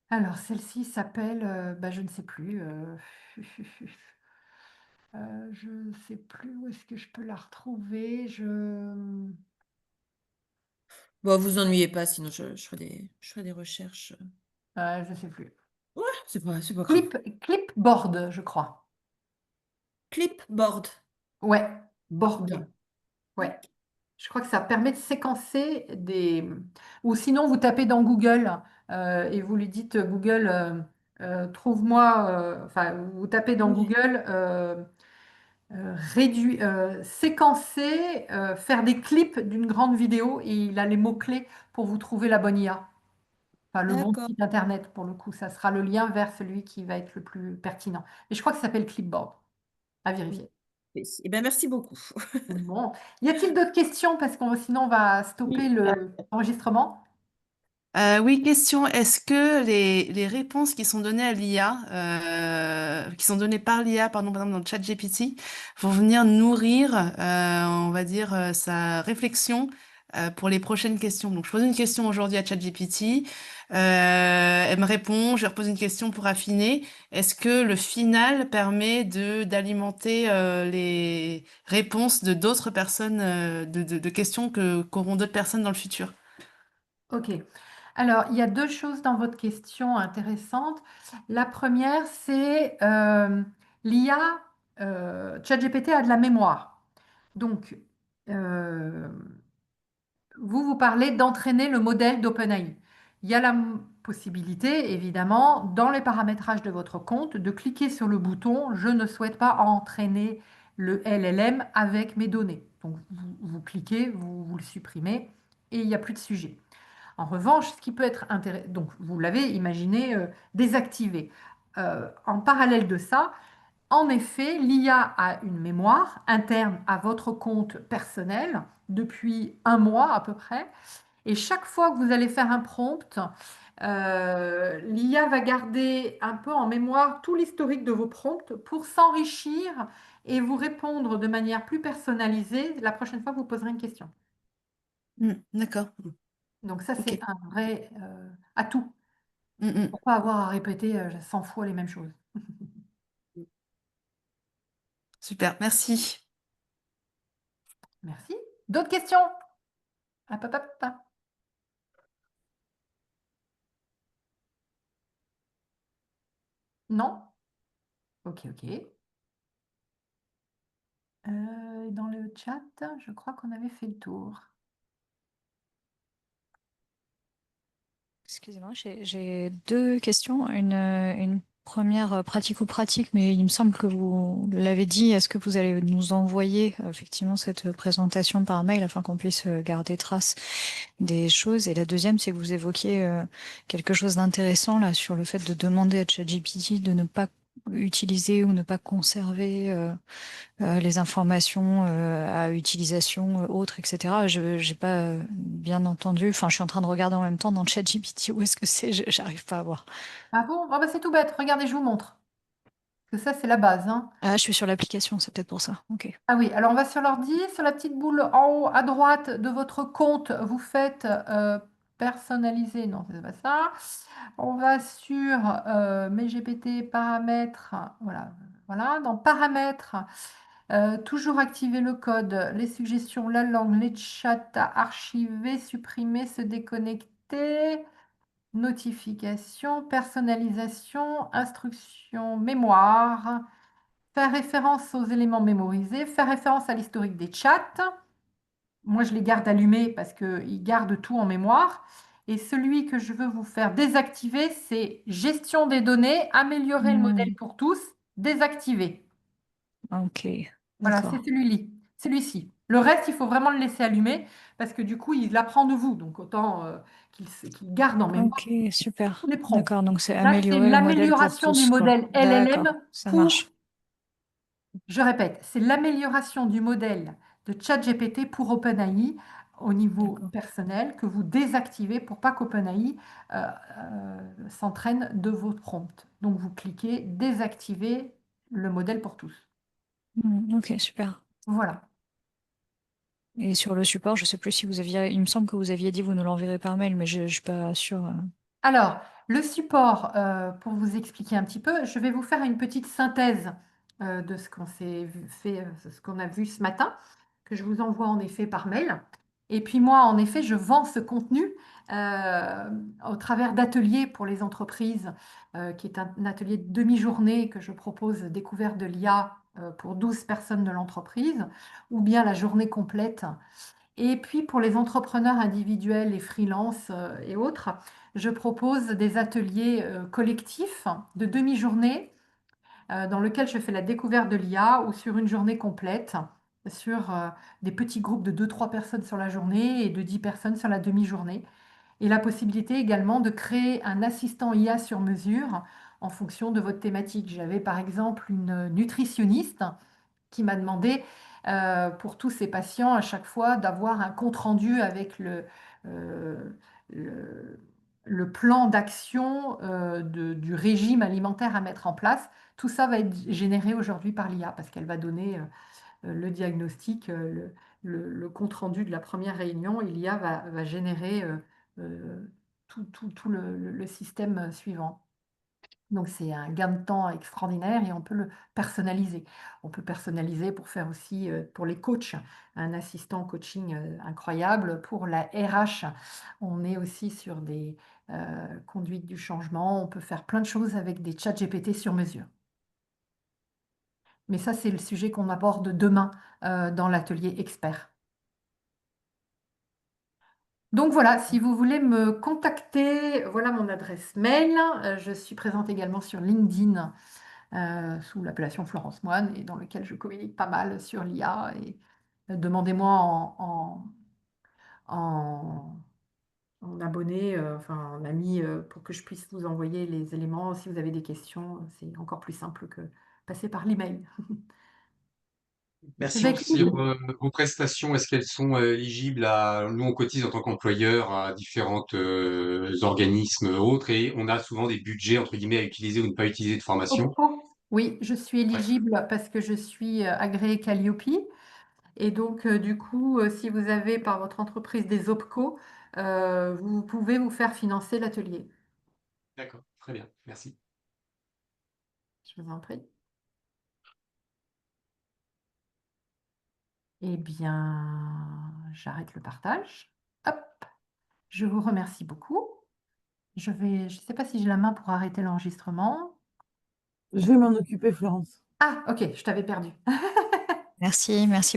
Alors, celle-ci s'appelle, bah, je ne sais plus, je ne sais plus où est-ce que je peux la retrouver. Bon, vous ennuyez pas, sinon je ferai des recherches. Je sais plus. Ouais, c'est pas grave. Clipboard, je crois. Clipboard. Ouais, board. D'accord. Ouais. Je crois que ça permet de séquencer des. Ou sinon, vous tapez dans Google et vous lui dites Google, trouve-moi. Enfin, vous tapez dans Ouais. Google séquencer, faire des clips d'une grande vidéo et il a les mots-clés pour vous trouver la bonne IA. Enfin, le bon D'accord. site internet pour le coup. Ça sera le lien vers celui qui va être le plus pertinent. Et je crois que ça s'appelle Clipboard. À vérifier. Eh ben, merci beaucoup. Bon. Y a-t-il d'autres questions? Parce que sinon, on va stopper Oui. l'enregistrement. Oui, question. Est-ce que les réponses qui sont données à l'IA, qui sont données par l'IA, pardon, par exemple dans le chat GPT, vont venir nourrir, on va dire, sa réflexion pour les prochaines questions. Donc, je pose une question aujourd'hui à ChatGPT, elle me répond, je lui repose une question pour affiner. Est-ce que le final permet d'alimenter les réponses de d'autres personnes, de questions qu'auront d'autres personnes dans le futur? Ok. Alors, il y a deux choses dans votre question intéressantes. La première, c'est l'IA, ChatGPT a de la mémoire. Donc, euh, vous parlez d'entraîner le modèle d'OpenAI. Il y a la possibilité, évidemment, dans les paramétrages de votre compte, de cliquer sur le bouton «Je ne souhaite pas entraîner le LLM avec mes données». Donc, vous cliquez, vous le supprimez et il n'y a plus de sujet. En revanche, ce qui peut être intéressant, donc vous l'avez imaginé désactivé. En parallèle de ça, en effet, l'IA a une mémoire interne à votre compte personnel depuis un mois à peu près. Et chaque fois que vous allez faire un prompt, l'IA va garder un peu en mémoire tout l'historique de vos prompts pour s'enrichir et vous répondre de manière plus personnalisée la prochaine fois que vous poserez une question. D'accord. Donc ça, Ok. c'est un vrai atout Mm, mm. pour pas avoir à répéter 100 fois les mêmes choses. Super, merci. Merci. D'autres questions? Hop, hop, hop. Non? Ok, ok. Dans le chat, je crois qu'on avait fait le tour. Excusez-moi, j'ai deux questions. Une première pratico-pratique, mais il me semble que vous l'avez dit. Est-ce que vous allez nous envoyer effectivement cette présentation par mail afin qu'on puisse garder trace des choses? Et la deuxième, c'est que vous évoquiez quelque chose d'intéressant là sur le fait de demander à ChatGPT de ne pas utiliser ou ne pas conserver les informations à utilisation autre, etc. Je n'ai pas bien entendu. Enfin, je suis en train de regarder en même temps dans le chat GPT où est-ce que c'est. J'arrive pas à voir. Ah bon? Ah bah, c'est tout bête. Regardez, je vous montre. Parce que ça, c'est la base, hein. Ah, je suis sur l'application, c'est peut-être pour ça. Ok. Ah oui, alors on va sur l'ordi, sur la petite boule en haut à droite de votre compte, vous faites personnaliser, non, c'est pas ça. On va sur mes GPT paramètres, voilà, voilà, dans paramètres, toujours activer le code, les suggestions, la langue, les chats, archiver, supprimer, se déconnecter, notification, personnalisation, instruction, mémoire. Faire référence aux éléments mémorisés, faire référence à l'historique des chats. Moi, je les garde allumés parce qu'ils gardent tout en mémoire. Et celui que je veux vous faire désactiver, c'est gestion des données, améliorer le modèle Hmm, pour tous, désactiver. ok, Voilà, c'est d'accord. celui-ci. Le reste, il faut vraiment le laisser allumé parce que du coup, il apprend de vous. Donc, autant qu'il garde en mémoire Ok, super. tous les prompts. D'accord, donc c'est Là, c'est améliorer le modèle pour l'amélioration du tous, quoi. modèle LLM D'accord, ça pour. marche. Je répète, c'est l'amélioration du modèle de ChatGPT pour OpenAI au niveau D'accord. personnel que vous désactivez pour pas qu'OpenAI s'entraîne de vos prompts. Donc vous cliquez désactiver le modèle pour tous. Hmm, ok, super. Voilà. Et sur le support, je sais plus si vous aviez, il me semble que vous aviez dit vous nous l'enverrez par mail, mais je suis pas sûre. Alors, le support, pour vous expliquer un petit peu, je vais vous faire une petite synthèse de ce qu'on s'est fait, ce qu'on a vu ce matin, que je vous envoie en effet par mail. Et puis moi, en effet, je vends ce contenu euh, au travers d'ateliers pour les entreprises, qui est un atelier de demi-journée que je propose, découverte de l'IA pour 12 personnes de l'entreprise, ou bien la journée complète et puis pour les entrepreneurs individuels, les freelances et autres, je propose des ateliers collectifs de demi-journée dans lesquels je fais la découverte de l'IA ou sur une journée complète, sur des petits groupes de 2-3 personnes sur la journée et de 10 personnes sur la demi-journée. Et la possibilité également de créer un assistant IA sur mesure en fonction de votre thématique. J'avais par exemple une nutritionniste qui m'a demandé pour tous ses patients à chaque fois d'avoir un compte rendu avec euh, le- le plan d'action du régime alimentaire à mettre en place. Tout ça va être généré aujourd'hui par l'IA parce qu'elle va donner le diagnostic, le compte-rendu de la première réunion. Et l'IA va générer tout le système suivant. Donc, c'est un gain de temps extraordinaire et on peut le personnaliser. On peut personnaliser pour faire aussi, pour les coachs, un assistant coaching incroyable. Pour la RH, on est aussi sur des conduites du changement. On peut faire plein de choses avec des chats GPT sur mesure. Mais ça, c'est le sujet qu'on aborde demain dans l'atelier expert. Donc voilà, si vous voulez me contacter, voilà mon adresse mail. Je suis présente également sur LinkedIn sous l'appellation Florence Moine et dans lequel je communique pas mal sur l'IA. Et demandez-moi en abonné, enfin en ami, pour que je puisse vous envoyer les éléments. Si vous avez des questions, c'est encore plus simple que passer par l'email. Eh Merci. bien, écoutez, Sur vos prestations, est-ce qu'elles sont éligibles à... Nous, on cotise en tant qu'employeur à différents organismes autres et on a souvent des budgets, entre guillemets, à utiliser ou ne pas utiliser de formation. OPCO, oui, je suis Ouais. éligible parce que je suis agréée Calliope. Et donc, du coup, si vous avez par votre entreprise des OPCO, vous pouvez vous faire financer l'atelier. D'accord, très bien, merci. Je vous en prie. Eh bien, j'arrête le partage. Hop, je vous remercie beaucoup. Je ne sais pas si j'ai la main pour arrêter l'enregistrement. Je vais m'en occuper, Florence. Ah, ok, je t'avais perdu. Merci, merci.